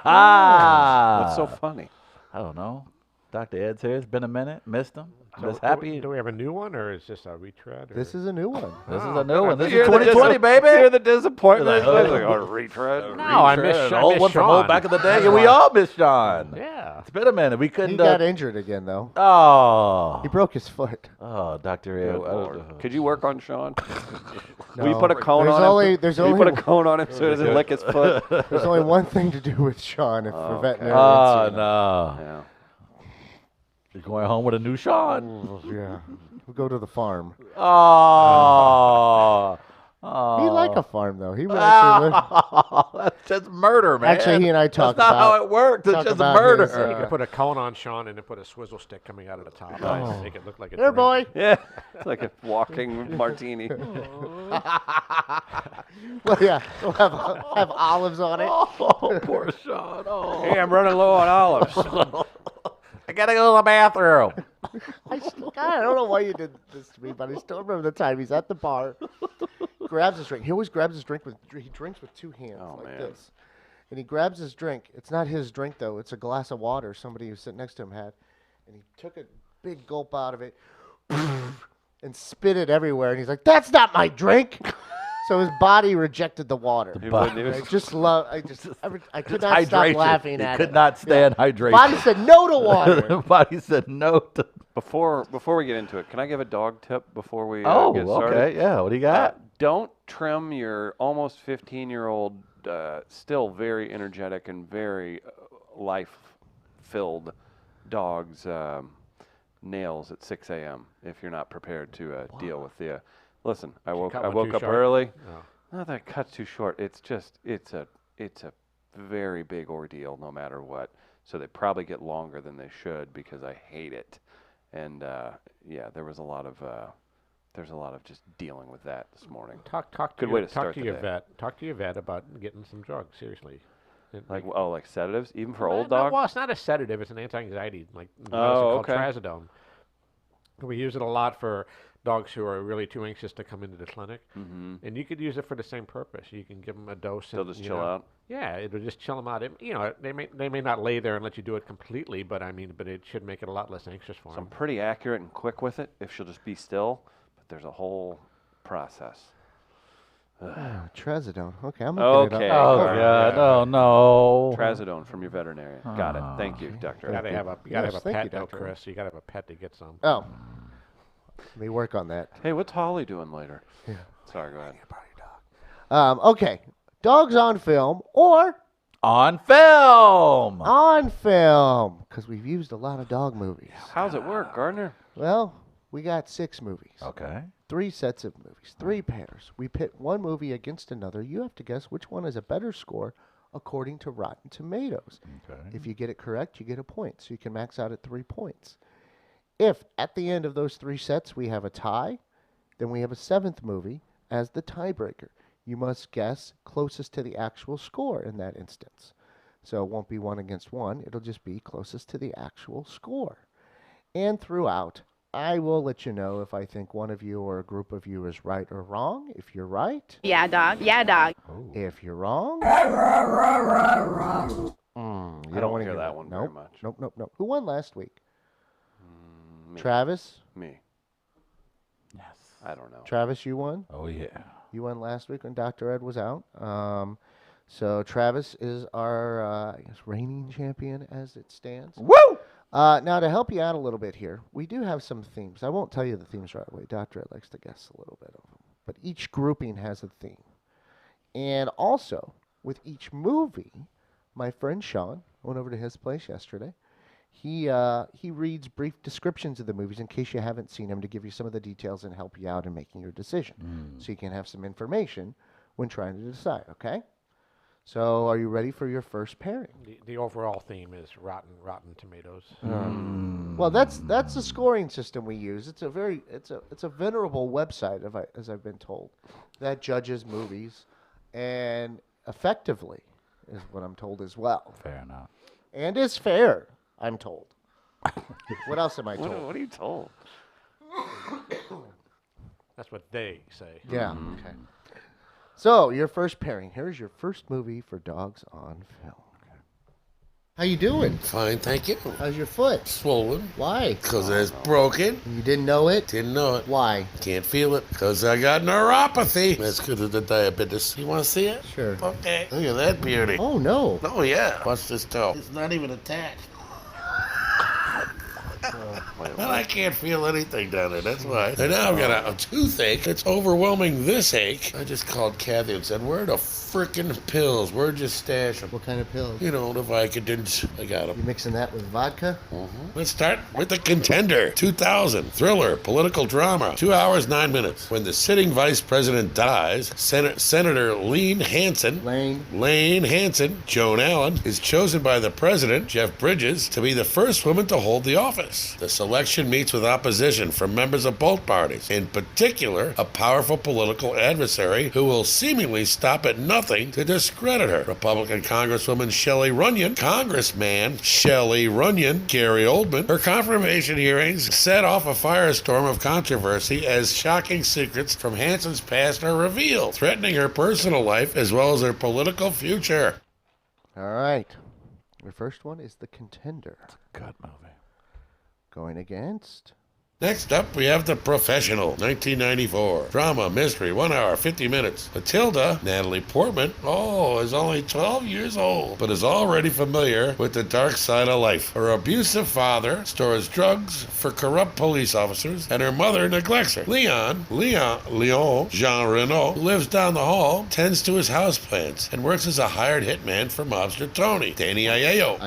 What's so funny? I don't know. Dr. Ed's here. It's been a minute. Missed him. So Just happy. Do we have a new one, or is this a retread? Or? This is a new one. This is a new one. This is You're the 2020, baby. You're the disappointment. You're like, It's like, oh. retread. No, I miss Retread. I Old miss one from Sean. old back in the day. And we all miss Sean. Yeah. It's been a minute. We He couldn't. got injured again, though. Oh. He broke his foot. Oh, Dr. Ed. Good Lord. Could you work on Sean? Will you No. put a cone There's on only- him? there's Will you only put a cone on him so he doesn't lick his foot? There's only one thing to do with Sean if for Okay. veterinary Oh, incident. no. Yeah. You're going home with a new Sean. Oh, yeah. We'll go to the farm. Oh. Oh. He like a farm, though. He would actually live. That's just murder, man. Actually, he and I talked That's not how about- it works. It's talk just about murder. his, You could put a cone on Sean and then put a swizzle stick coming out of the top. Nice. Make it look like a There, drink. boy. Yeah. It's like a walking martini. Well, yeah. We'll have olives on it. Oh, poor Sean. Oh. Hey, I'm running low on olives. I gotta go to the bathroom. God, I don't know why you did this to me, but I still remember the time he's at the bar, grabs his drink. He always grabs his drink he drinks with two hands Oh, like man. this. And he grabs his drink. It's not his drink, though. It's a glass of water somebody who's sitting next to him had. And he took a big gulp out of it and spit it everywhere. And he's like, that's not my drink. So his body rejected the water. He wouldn't even- I just love. I could It's not stop hydration. laughing He at could it. not stand hydration. Body said no to water. Body said no to. Before we get into it, can I give a dog tip before we Oh, get started? okay. Yeah. What do you got? Don't trim your almost 15-year-old, still very energetic and very life-filled dog's nails at 6 a.m. if you're not prepared to deal with the. Listen, I woke cut one too up short? early. Oh. Not that it cuts too short. It's a very big ordeal no matter what. So they probably get longer than they should because I hate it. And yeah, there's a lot of just dealing with that this morning. Talk Good to way your, to talk start to the your day. vet. Talk to your vet about getting some drugs. Seriously. Like sedatives, even for No, old no, dogs. well, it's not a sedative. It's an anti-anxiety, like medicine Oh, called okay. trazodone. We use it a lot for dogs who are really too anxious to come into the clinic, and you could use it for the same purpose. You can give them a dose. They'll and, just you chill know, out. Yeah, it'll just chill them out. They may not lay there and let you do it completely, but it should make it a lot less anxious for So I'm them. pretty accurate and quick with it if she'll just be still. But there's a whole process. Oh, Trazodone. Okay, I'm looking Okay. it Oh up. All right, God! yeah. Oh no! Trazodone from your veterinarian. Got it. Thank you, doctor. You gotta have a you gotta Yes, have a thank you, pet, though, Dr. Chris. You gotta have a pet to get some. Oh. Let me work on that. Hey, what's Holly doing later? Yeah. Sorry, go ahead. Okay. Dogs on film or On film. on film. Because we've used a lot of dog movies. How's it work, Gardner? Well, we got 6 movies. Okay. 3 sets of movies. 3 pairs. We pit one movie against another. You have to guess which one has a better score according to Rotten Tomatoes. Okay. If you get it correct, you get a point. So you can max out at 3 points. If at the end of those 3 sets we have a tie, then we have a 7th movie as the tiebreaker. You must guess closest to the actual score in that instance. So it won't be 1 against 1. It'll just be closest to the actual score. And throughout, I will let you know if I think one of you or a group of you is right or wrong. If you're right, Yeah, dog. Yeah, dog. if you're wrong, I you don't wanna hear that that. one very Nope. much. Nope. Who won last week? Me. Travis? Me. Yes. I don't know. Travis, you won? Oh yeah. You won last week when Dr. Ed was out. So Travis is our, I guess, reigning champion as it stands. Woo! Now, to help you out a little bit here, we do have some themes. I won't tell you the themes right away. Dr. Ed likes to guess a little bit of them. But each grouping has a theme. And also, with each movie, my friend Sean I went over to his place yesterday. He reads brief descriptions of the movies in case you haven't seen them to give you some of the details and help you out in making your decision, so you can have some information when trying to decide. Okay. So, are you ready for your first pairing? The overall theme is Rotten Tomatoes. Well, that's the scoring system we use. It's a venerable website, as I've been told, that judges movies, and effectively is what I'm told as well, Fair enough. and is fair. I'm told. What else am I What, told? what are you told? That's what they say. Yeah. Okay. So your first pairing. Here's your first movie for Dogs on Film. How you doing? Fine, thank you. How's your foot? Swollen. Why? Because it's broken. You didn't know it? Didn't know it. Why? Can't feel it. Because I got neuropathy. That's good at the diabetes. You want to see it? Sure. Okay. Look at that beauty. Oh no. Oh, yeah. Watch this toe. It's not even attached. Well, I can't feel anything down there, that's why. And now I've got a toothache. It's overwhelming this ache. I just called Kathy and said, where are the frickin' pills? Where'd you stash them? What kind of pills? You know, the Vicodins. I got them. You mixing that with vodka? Let's start with The Contender. 2000. Thriller. Political drama. 2 hours, 9 minutes. When the sitting vice president dies, Senator Lane Hansen, Joan Allen, is chosen by the president, Jeff Bridges, to be the first woman to hold the office. The selection meets with opposition from members of both parties, in particular, a powerful political adversary who will seemingly stop at nothing to discredit her. Republican Congresswoman Shelley Runyon, Congressman Shelley Runyon, Gary Oldman. Her confirmation hearings set off a firestorm of controversy as shocking secrets from Hansen's past are revealed, threatening her personal life as well as her political future. All right. Your first one is The Contender. Good movie. Going against. Next up, we have The Professional, 1994. Drama, mystery, 1 hour, 50 minutes. Matilda, Natalie Portman, is only 12 years old, but is already familiar with the dark side of life. Her abusive father stores drugs for corrupt police officers, and her mother neglects her. Leon, Jean Reno, lives down the hall, tends to his houseplants, and works as a hired hitman for mobster Tony, Danny Aiello.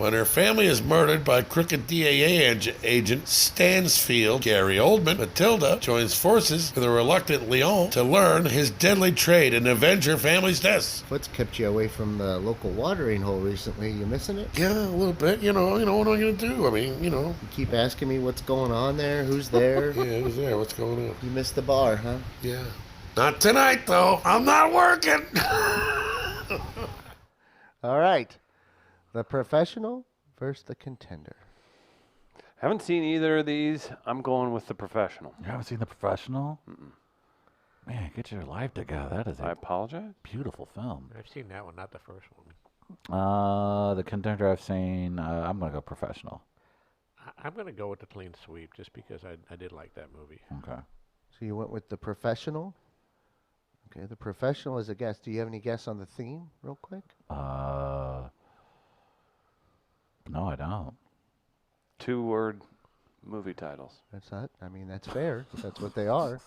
When her family is murdered by crooked DAA agent Stansfield, Gary Oldman, Matilda joins forces with a reluctant Leon to learn his deadly trade and avenge her family's deaths. What's kept you away from the local watering hole recently? You missing it? Yeah, a little bit. You know what am I going to do? I mean, You keep asking me what's going on there, who's there. Yeah, who's there? What's going on? You missed the bar, huh? Yeah. Not tonight, though. I'm not working. All right. The Professional versus The Contender. Haven't seen either of these. I'm going with The Professional. You haven't seen The Professional? Man, get your life together. That is I a apologize. beautiful film. I've seen that one, not the first one. The Contender I've seen, I'm going to go Professional. I'm going to go with the clean sweep just because I did like that movie. Okay. So you went with The Professional. Okay, The Professional is a guess. Do you have any guess on the theme, real quick? No, I don't. 2-word movie titles. That's fair. That's what they are.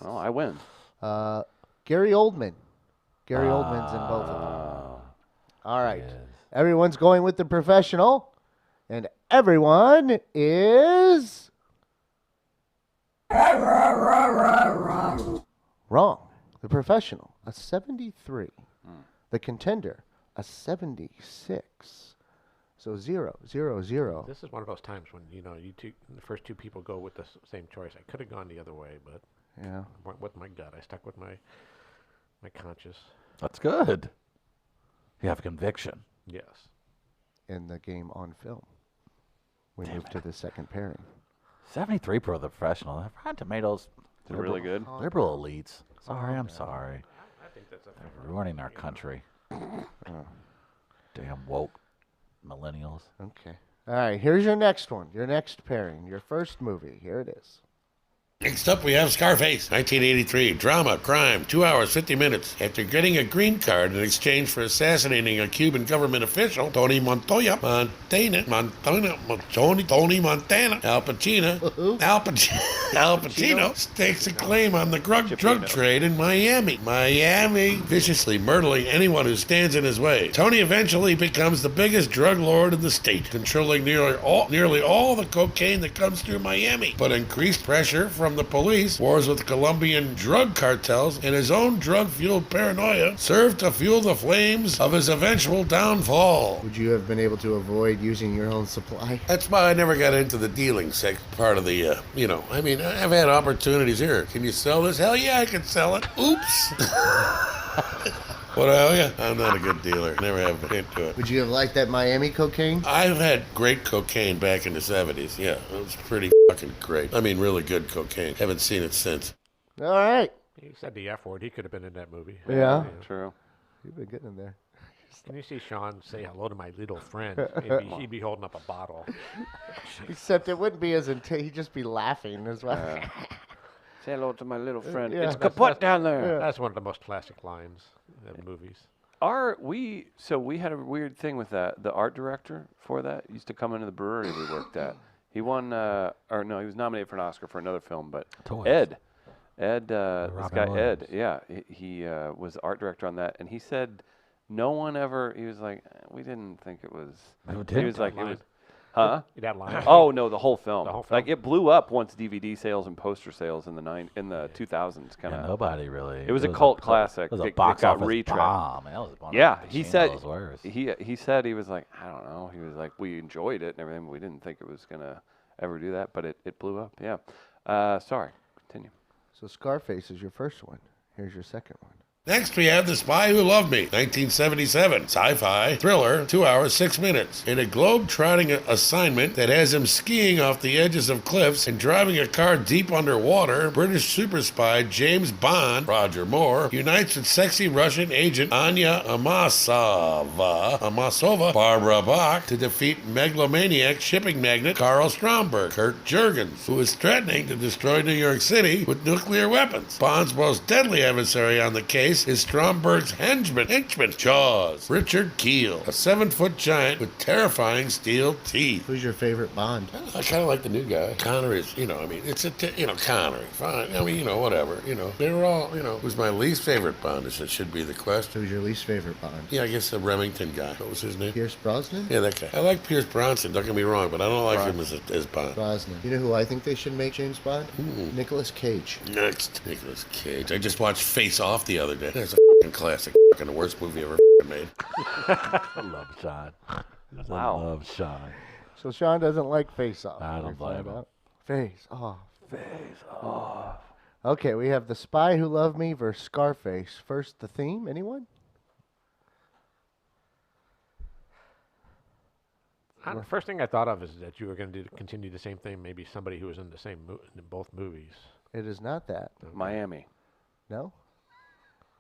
Well, I win. Gary Oldman. Gary Oldman's in both of them. All right. Yes. Everyone's going with The Professional, and everyone is wrong. The Professional, a 73. The Contender, a 76. So 0, 0, 0. This is one of those times when the first two people go with the same choice. I could have gone the other way, but Yeah. I went with my gut. I stuck with my conscience. That's good. You have conviction. Yes. In the game on film. We move to the second pairing. 73 for The Professional. Rotten Tomatoes. Is it really good? Liberal elites. Sorry, I'm sorry. I think that's a They're ruining our country. Damn woke millennials. Okay. All right, here's your next one. Your next pairing. Your first movie. Here it is. Next up, we have Scarface, 1983. Drama, crime, 2 hours, 50 minutes. After getting a green card in exchange for assassinating a Cuban government official, Tony Montana, Al Pacino stakes a claim on the drug trade in Miami. Viciously murdering anyone who stands in his way. Tony eventually becomes the biggest drug lord in the state, controlling nearly all the cocaine that comes through Miami. But increased pressure from the police, wars with Colombian drug cartels, and his own drug-fueled paranoia served to fuel the flames of his eventual downfall. Would you have been able to avoid using your own supply? That's why I never got into the dealing part of the, I've had opportunities here. Can you sell this? Hell yeah, I can sell it. Oops. What the hell yeah? I'm not a good dealer. Never have been into it. Would you have liked that Miami cocaine? I've had great cocaine back in the 70s. Yeah, it was pretty fucking great. I mean, really good cocaine. Haven't seen it since. All right. He said the F word. He could have been in that movie. Yeah. True. You've been getting in there. When you see Sean say hello to my little friend, he'd be holding up a bottle. Except it wouldn't be as intense. He'd just be laughing as well. Say hello to my little friend. Yeah. It's kaput down there. That's one of the most classic lines in movies. We had a weird thing with that. The art director for that used to come into the brewery we worked at. He won, he was nominated for an Oscar for another film, but Toys. Ed, this Robin guy Williams. Ed, yeah, he was the art director on that, and he said no one ever. He was like, we didn't think it was. Who He did? was like, it line? was, huh? That line. Oh no, the whole film. The whole film? Like it blew up once DVD sales and poster sales in the 2000s. Kind Yeah, of. nobody really. It was a cult classic. It was a It box got office retracked. bomb. That was one Yeah, of he said Pacino's worst. he said he was like, I don't know. He was like, we enjoyed it and everything, but we didn't think it was gonna ever do that. But it blew up. Yeah. Sorry. Continue. So Scarface is your first one. Here's your second one. Next, we have The Spy Who Loved Me, 1977. Sci-fi, thriller, 2 hours, 6 minutes. In a globe-trotting assignment that has him skiing off the edges of cliffs and driving a car deep underwater, British super spy James Bond, Roger Moore, unites with sexy Russian agent Anya Amasova, Barbara Bach, to defeat megalomaniac shipping magnate Karl Stromberg, Kurt Jurgens, who is threatening to destroy New York City with nuclear weapons. Bond's most deadly adversary on the case is Stromberg's henchman, Jaws, Richard Keel, a 7-foot giant with terrifying steel teeth. Who's your favorite Bond? I kind of like the new guy. Connery is, Connery. Fine. Whatever. They were all, who's my least favorite Bond, if it should be the question. Who's your least favorite Bond? Yeah, I guess the Remington guy. What was his name? Pierce Brosnan? Yeah, that guy. I like Pierce Bronson, don't get me wrong, but I don't like him as Bond. Brosnan. You know who I think they should make James Bond? Nicolas Cage. Next, Nicolas Cage. I just watched Face Off the other day. That's a fucking classic. Fucking the worst movie ever made. I love Sean. Wow. I love Sean. So Sean doesn't like Face Off. I don't we blame found him. out. Face Off. Okay, we have The Spy Who Loved Me versus Scarface. First, the theme. Anyone? First thing I thought of is that you were going to continue the same thing. Maybe somebody who was in the same in both movies. It is not that. Miami. No?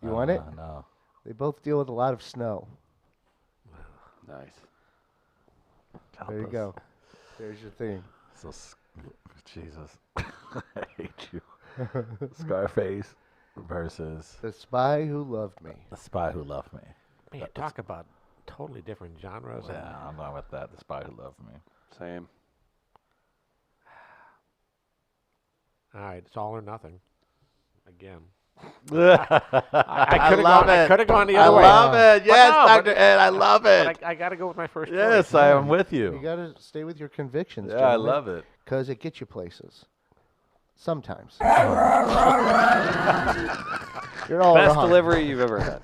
You want it? No. They both deal with a lot of snow. Nice. There you go. There's your theme. So, Jesus. I hate you. Scarface versus The Spy Who Loved Me. The Spy Who Loved Me. Man, talk about totally different genres. Yeah, I'm going with that. The Spy Who Loved Me. Same. All right, it's all or nothing. Again. I love it. I could have gone the other way. it. Yes, no, Dr. Ed, I love But it. I got to go with my first Yes, choice. I am with You you. got to stay with your convictions. Yeah, I love it. Because it gets you places. Sometimes. You're all Best wrong. delivery you've ever had.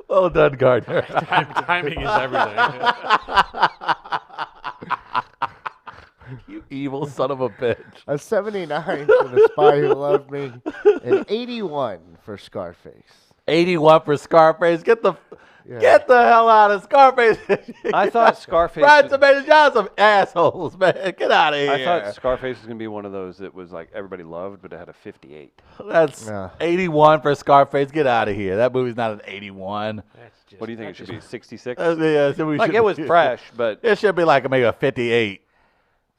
Well done, Gardner. Timing is everything. You evil son of a bitch. A 79 for The Spy Who Loved Me. An 81 for Scarface. 81 for Scarface. Get the Yeah. Get the hell out of Scarface. I thought Scarface. Brad was- Tomatoes, y'all some assholes, man. Get out of here. I thought Scarface was gonna be one of those that was like everybody loved, but it had a 58. That's Yeah. 81 for Scarface. Get out of here. That movie's not an 81. That's just, What do you think it should be? 66? Yeah, so we Like should- it was fresh, but It should be like maybe a 58.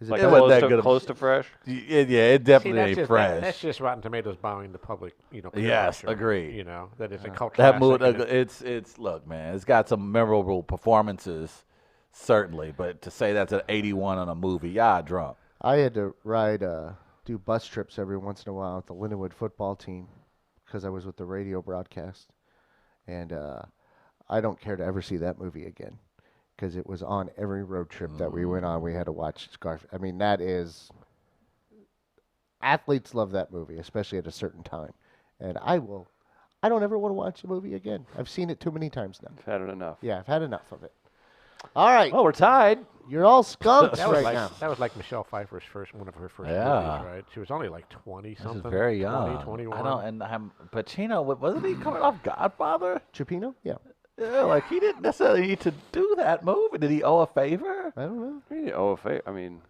Is it Like It wasn't close, that to, good of- close to fresh. Yeah, it See, definitely that's ain't just, fresh. that's just Rotten Tomatoes bowing the public, peer Yes, pressure, agreed. That is a cult That classic. movie, and it's look, man, it's got some memorable performances, certainly. But to say that's an 81 on a movie, y'all drunk. I had to do bus trips every once in a while with the Lindenwood football team because I was with the radio broadcast, and I don't care to ever see that movie again because it was on every road trip that we went on. We had to watch Scarface. I mean, that is athletes love that movie, especially at a certain time, and I don't ever want to watch the movie again. I've seen it too many times now. I've had it enough. Yeah, I've had enough of it. All right, Well, we're tied. you're all skunks that was right like now. that was like Michelle Pfeiffer's one of her first Yeah. movies, right? She was only like 20 This something. is very young. 20, 21. I don't, and Pacino wasn't he coming off Godfather? Chipino? Yeah, Yeah, like he didn't necessarily need to do that movie. Did he owe a favor? I don't know. I mean,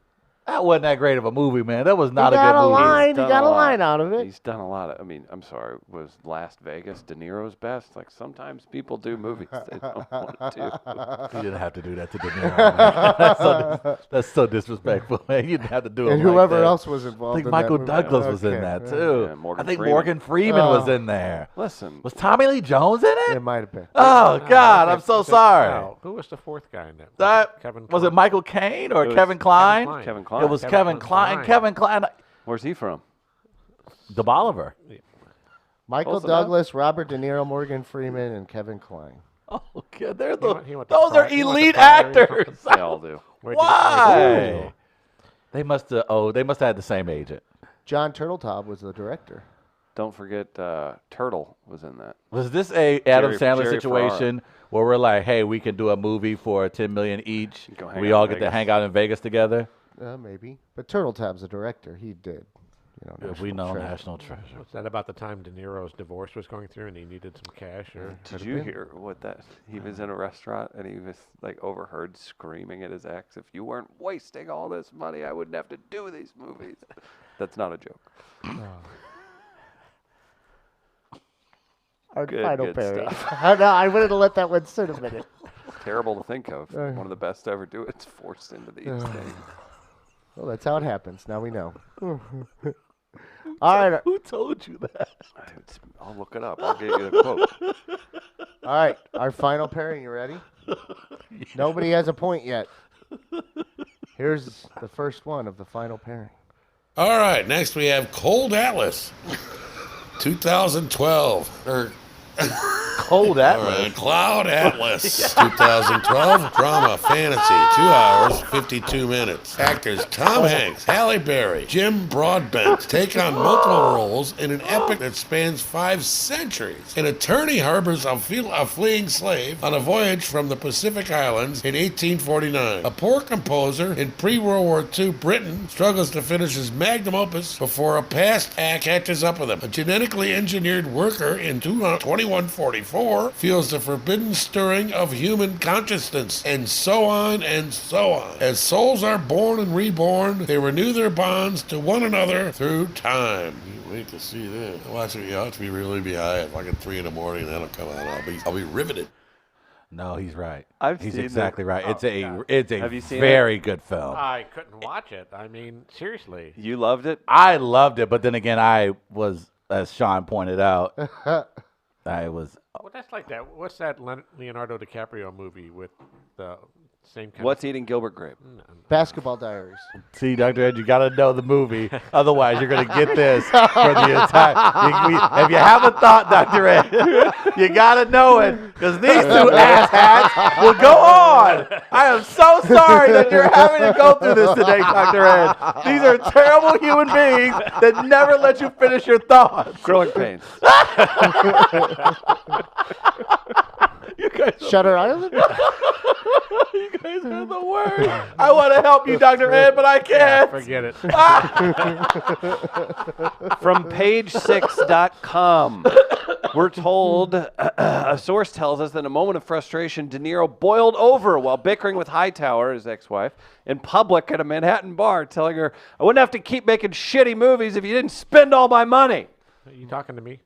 That wasn't that great of a movie, man. That was not he a got good a movie. line. He done got a a lot. line out of it. he's done a lot of. I mean, I'm sorry. Was Las Vegas De Niro's best? Like sometimes people do movies they don't want to do. You didn't have to do that to De Niro. That's so disrespectful, man. You didn't have to do it. And like whoever that. else was I involved. think in Michael that movie. Douglas was in Okay. that too. Yeah, Morgan I think Freeman. Morgan Freeman was Oh. in there. Listen, Was Tommy Lee Jones in it? It might have been. Oh God, I'm so sorry. Wow. Who was the fourth guy in that? That Kevin was it. Kline? Michael Caine or It was Kevin Kline? Kline. Kevin Kline. It was Kevin Kline. Kevin Kline. Where's he from? The Bolivar. Michael Close enough. Douglas, Robert De Niro, Morgan Freeman, and Kevin Kline. Oh, God, they're he went to those are Priory- he went to elite Priory or actors. They all do. Where'd you- Why? They must have. Oh, they must have had the same agent. John Turteltaub was the director. Don't forget, Turtle was in that. Was this a Adam Sandler Jerry situation where we're like, hey, we can do a movie for $10 million each? Go hang We out all in get to Vegas. hang out in Vegas together. Maybe. But Turteltaub's a director. He did. If we know Treasure. National Treasure. Was that about the time De Niro's divorce was going through and he needed some cash? Or Did you hear what that? He was in a restaurant and he was like overheard screaming at his ex, "If you weren't wasting all this money, I wouldn't have to do these movies." That's not a joke. Our Good- final good pairing. stuff. No, I wanted to let that one sit a minute. Terrible to think of. One of the best to ever do it. It's forced into these things. Well, that's how it happens. Now we know. All right. Who told you that? I'll look it up. I'll get you the quote. All right. Our final pairing. You ready? Nobody has a point yet. Here's the first one of the final pairing. All right, next we have Cold Atlas, 2012. Cold Atlas. All right, Cloud Atlas, 2012, drama, fantasy, 2 hours, 52 minutes. Actors Tom Hanks, Halle Berry, Jim Broadbent take on multiple roles in an epic that spans 5 centuries. An attorney harbors a fleeing slave on a voyage from the Pacific Islands in 1849. A poor composer in pre-World War II Britain struggles to finish his magnum opus before a past act catches up with him. A genetically engineered worker in 2144 feels the forbidden stirring of human consciousness, and so on and so on. As souls are born and reborn, they renew their bonds to one another through time. You wait to see this. Watch it. You ought to be really be high at fucking 3 in the morning. That'll come out. I'll be riveted. No, he's right. I've he's seen exactly it. right. It's a God. Have you seen very good film. I couldn't watch it. I mean, seriously. You loved it? I loved it, but then again, I was, as Sean pointed out, I was. Well, that's like that. What's that Leonardo DiCaprio movie with the same kind What's Eating Gilbert Grape? Basketball Diaries. See, Dr. Ed, you got to know the movie. Otherwise, you're going to get this for the entire. If you haven't thought, Dr. Ed, you got to know it because these two asshats will go on. I am so sorry that you're having to go through this today, Dr. Ed. These are terrible human beings that never let you finish your thoughts. Growing Pains. You guys, Shutter Island? you guys are the worst. I want to help you, Dr. Ed, but I can't. Forget it. From page6.com, we're told a source tells us that in a moment of frustration, De Niro boiled over while bickering with Hightower, his ex-wife, in public at a Manhattan bar, telling her, "I wouldn't have to keep making shitty movies if you didn't spend all my money." Are you talking to me?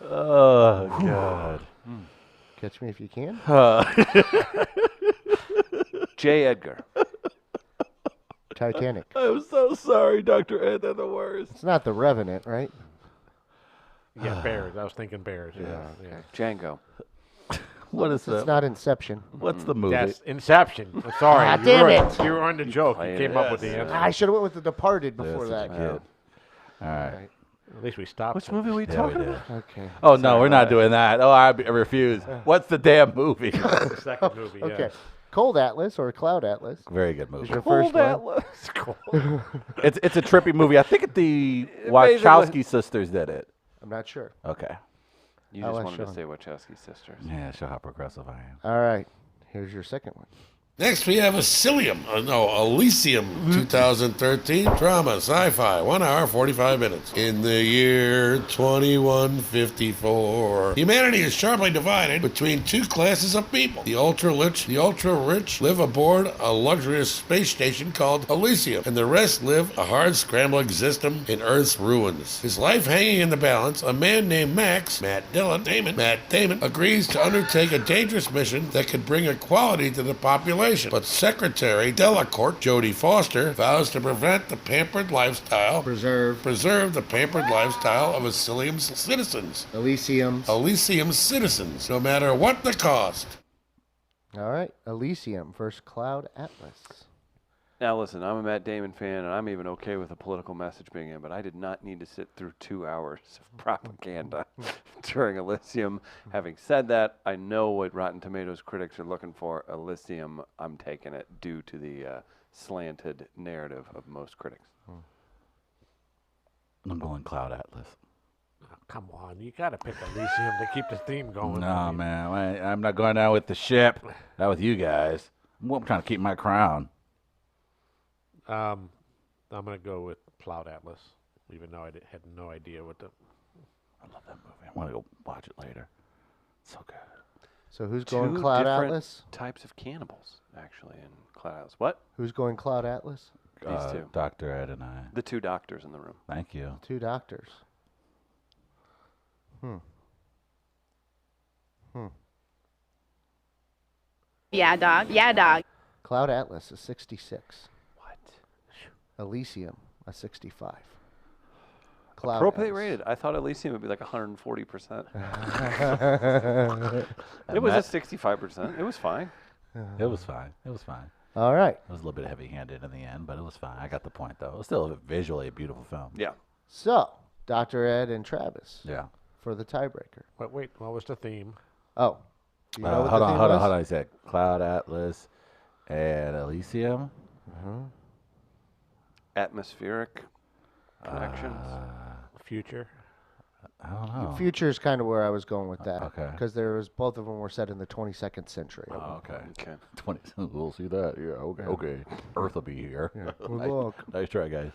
Oh, God. Catch me if you can. J. Edgar. Titanic. I'm so sorry, Dr. Ed. They're the worst. It's not the Revenant, right? Yeah, Bears. I was thinking Bears. Yeah. Django. What is It's that? not Inception. What's the movie? That's Inception. I'm sorry. Ah, you damn were, it. You were on the joke. You Playing came it. up with the Yes. answer. I should have went with The Departed Yeah, before such a that. kid. All right. At least we stopped. Which him. movie are we Yeah, we talking did. about? Okay. Oh, no, we're not doing that. Oh, I refuse. What's the damn movie? The second movie. Okay. Yeah. Cold Atlas or Cloud Atlas Very good is movie. your first one. It's a trippy movie. I think the Basically- Wachowski sisters did it. I'm not sure. Okay. You I'll just let wanted to Sean. say Wachowski sisters. Yeah, show how progressive I am. All right. Here's your second one. Next, we have Elysium 2013 drama, sci-fi, 1 hour, 45 minutes. In the year 2154, humanity is sharply divided between two classes of people. The ultra-rich live aboard a luxurious space station called Elysium, and the rest live a hard-scramble existence in Earth's ruins. His life hanging in the balance, a man named Matt Damon, agrees to undertake a dangerous mission that could bring equality to the population. But Secretary Delacourt, Jodie Foster, vows to prevent the pampered lifestyle, preserve the pampered lifestyle of Elysium's citizens. Elysium's citizens, no matter what the cost. All right. Elysium versus Cloud Atlas. Now listen, I'm a Matt Damon fan, and I'm even okay with a political message being in, but I did not need to sit through 2 hours of propaganda during Elysium. Having said that, I know what Rotten Tomatoes critics are looking for. Elysium, I'm taking it due to the slanted narrative of most critics. I'm going Cloud Atlas. Oh, come on. You got to pick Elysium to keep the theme going. No, man. I'm not going down with the ship. Not with you guys. I'm trying to keep my crown. I'm going to go with Cloud Atlas, even though I had no idea what the... I love that movie. I want to go watch it later. It's so good. So who's going Two Cloud different Atlas? types of cannibals, actually, in Cloud Atlas. What? Who's going Cloud Atlas? These two. Dr. Ed and I. The two doctors in the room. Thank you. Two doctors. Yeah, dog. Yeah, dog. Cloud Atlas is 66. What? Elysium a 65. Cloud Appropriately Atlas. rated. I thought Elysium would be like 140%. It was a 65%. It was fine. It was fine. It was fine. All right. It was a little bit heavy-handed in the end, but it was fine. I got the point, though. It was still visually a beautiful film. Yeah. So, Dr. Ed and Travis Yeah. for the tiebreaker. Wait, what was the theme? Oh. Do you know what Hold the on, theme hold on, was? hold on. I said Cloud Atlas and Elysium. Atmospheric connections. Future? I don't know. Future is kind of where I was going with that. Okay. Because both of them were set in the 22nd century. Oh, okay. Okay. 20. We'll see that. Yeah. Okay. Okay. Earth will be here. Well, nice, look. nice try, guys.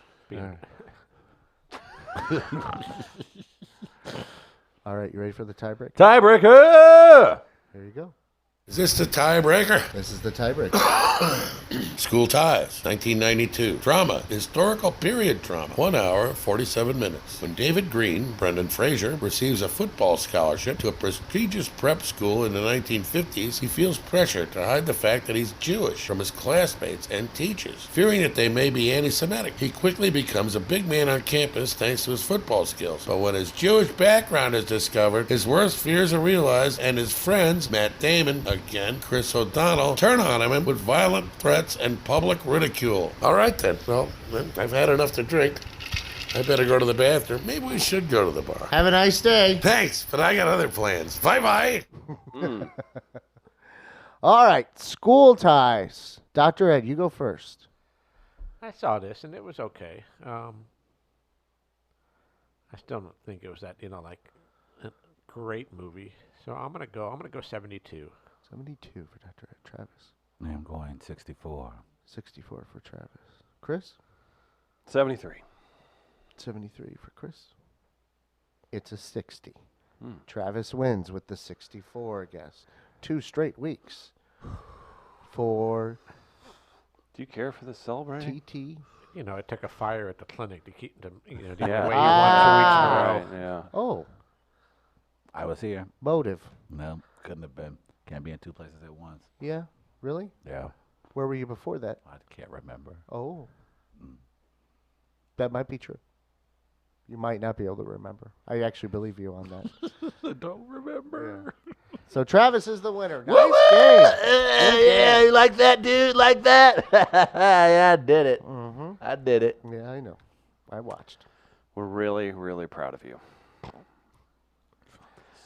All right, you ready for the tiebreaker? Tiebreaker. Here you go. Is this the tiebreaker? This is the tiebreaker. School Ties, 1992. Drama, historical period drama. 1 hour, 47 minutes. When David Green, Brendan Fraser, receives a football scholarship to a prestigious prep school in the 1950s, he feels pressure to hide the fact that he's Jewish from his classmates and teachers. Fearing that they may be anti-Semitic, he quickly becomes a big man on campus thanks to his football skills. But when his Jewish background is discovered, his worst fears are realized, and his friends, Matt Damon, again, Chris O'Donnell, turn on him with violent threats and public ridicule. All right then. Well, I've had enough to drink. I better go to the bathroom. Maybe we should go to the bar. Have a nice day. Thanks, but I got other plans. Bye-bye. All right, School Ties. Dr. Ed, you go first. I saw this, and it was okay. I still don't think it was that, like a great movie. So I'm gonna go 72. 72 for Dr. Ed. Travis. I'm going 64. 64 for Travis. Chris? 73. 73 for Chris. It's a 60. Travis wins with the 64, I guess. 2 straight weeks for Do you care for the celebrating? TT. It took a fire at the clinic to keep them. Didn't Yeah. wait Ah. 1 2 weeks in a row. Right, yeah. Oh, I was here. motive. No, couldn't have been. Can't be in two places at once. Yeah, really? Yeah. Where were you before that? I can't remember. Oh. That might be true. You might not be able to remember. I actually believe you on that. I don't remember. So Travis is the winner. Nice game. Yeah, you like that, dude? Like that? Yeah, I did it. Mm-hmm. I did it. Yeah, I know. I watched. We're really, really proud of you.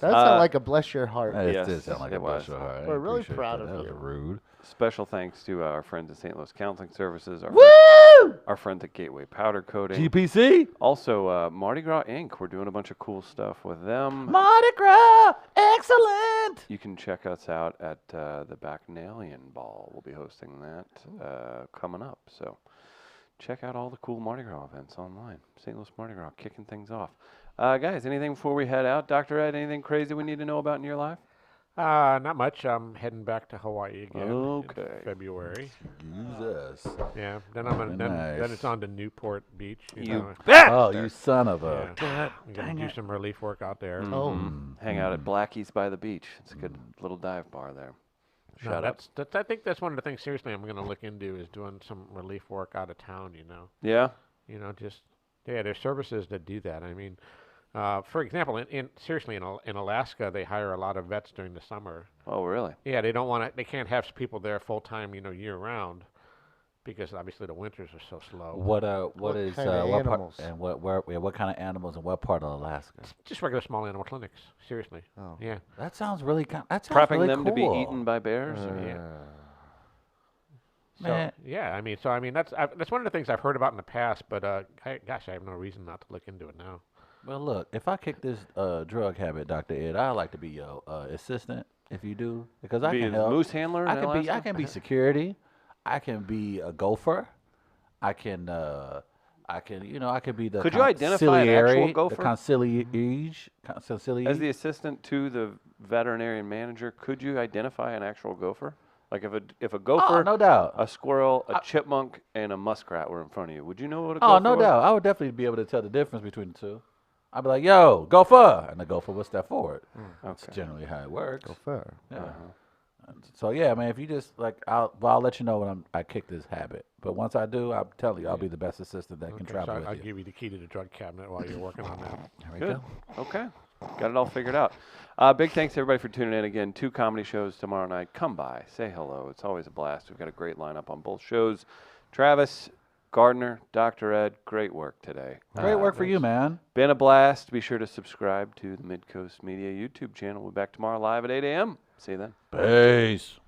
That sounded like a bless your heart. It Yes, did sound like it a was. bless your heart. I We're really appreciate proud that. of That was you. rude. Special thanks to our friends at St. Louis Counseling Services, Woo! our friends at Gateway Powder Coating. GPC. Also, Mardi Gras Inc. We're doing a bunch of cool stuff with them. Mardi Gras. Excellent. You can check us out at the Bacchanalian Ball. We'll be hosting that coming up. So check out all the cool Mardi Gras events online. St. Louis Mardi Gras kicking things off. Guys, anything before we head out? Dr. Ed, anything crazy we need to know about in your life? Not much. I'm heading back to Hawaii again in Okay. February. Jesus. Yeah. Then I'm Very then nice. it's on to Newport Beach. You Oh, you son of a. Yeah. I'm gonna do some relief work out there. Oh. hang out at Blackie's by the beach. It's a good little dive bar there. No, Shut up. that's I think that's one of the things seriously I'm going to look into is doing some relief work out of town. Yeah? Just there's services that do that. I mean, for example, in Alaska, they hire a lot of vets during the summer. Oh, really? Yeah, they can't have people there full time, year round, because obviously the winters are so slow. What is kind of what part, animals? and what kind of animals and what part of Alaska? Just regular small animal clinics. Seriously. Oh. Yeah. That sounds really that sounds Prepping really them to be cool. eaten by bears? or- Yeah. Man. Yeah, I mean, that's one of the things I've heard about in the past, but I have no reason not to look into it now. Well, look, if I kick this drug habit, Dr. Ed, I'd like to be your assistant if you do, because I Be can a help. moose handler in I can be. I Alaska? can be security. I can be a gopher. I can. I can be the. Could you identify an actual conciliary- gopher? The conciliary. As the assistant to the veterinarian manager, could you identify an actual gopher? Like if a gopher, Oh, no doubt. a squirrel, a chipmunk, and a muskrat were in front of you, would you know what a Oh, gopher no was? doubt. I would definitely be able to tell the difference between the two. I'd be like, "Yo, gopher," and the gopher would step forward. That's Okay. generally how it works. Go fair. Yeah. So yeah, man, if you just I'll let you know when I kick this habit. But once I do, I'm telling you, I'll be the best assistant that can Okay, travel so with I'll you. give you the key to the drug cabinet while you're working on that. There we Good. go. Okay. Got it all figured out. Big thanks to everybody for tuning in again. 2 comedy shows tomorrow night. Come by, say hello. It's always a blast. We've got a great lineup on both shows. Travis, Gardner, Dr. Ed, great work today. Great work for you, man. Been a blast. Be sure to subscribe to the Midcoast Media YouTube channel. We'll be back tomorrow live at 8 a.m. See you then. Peace.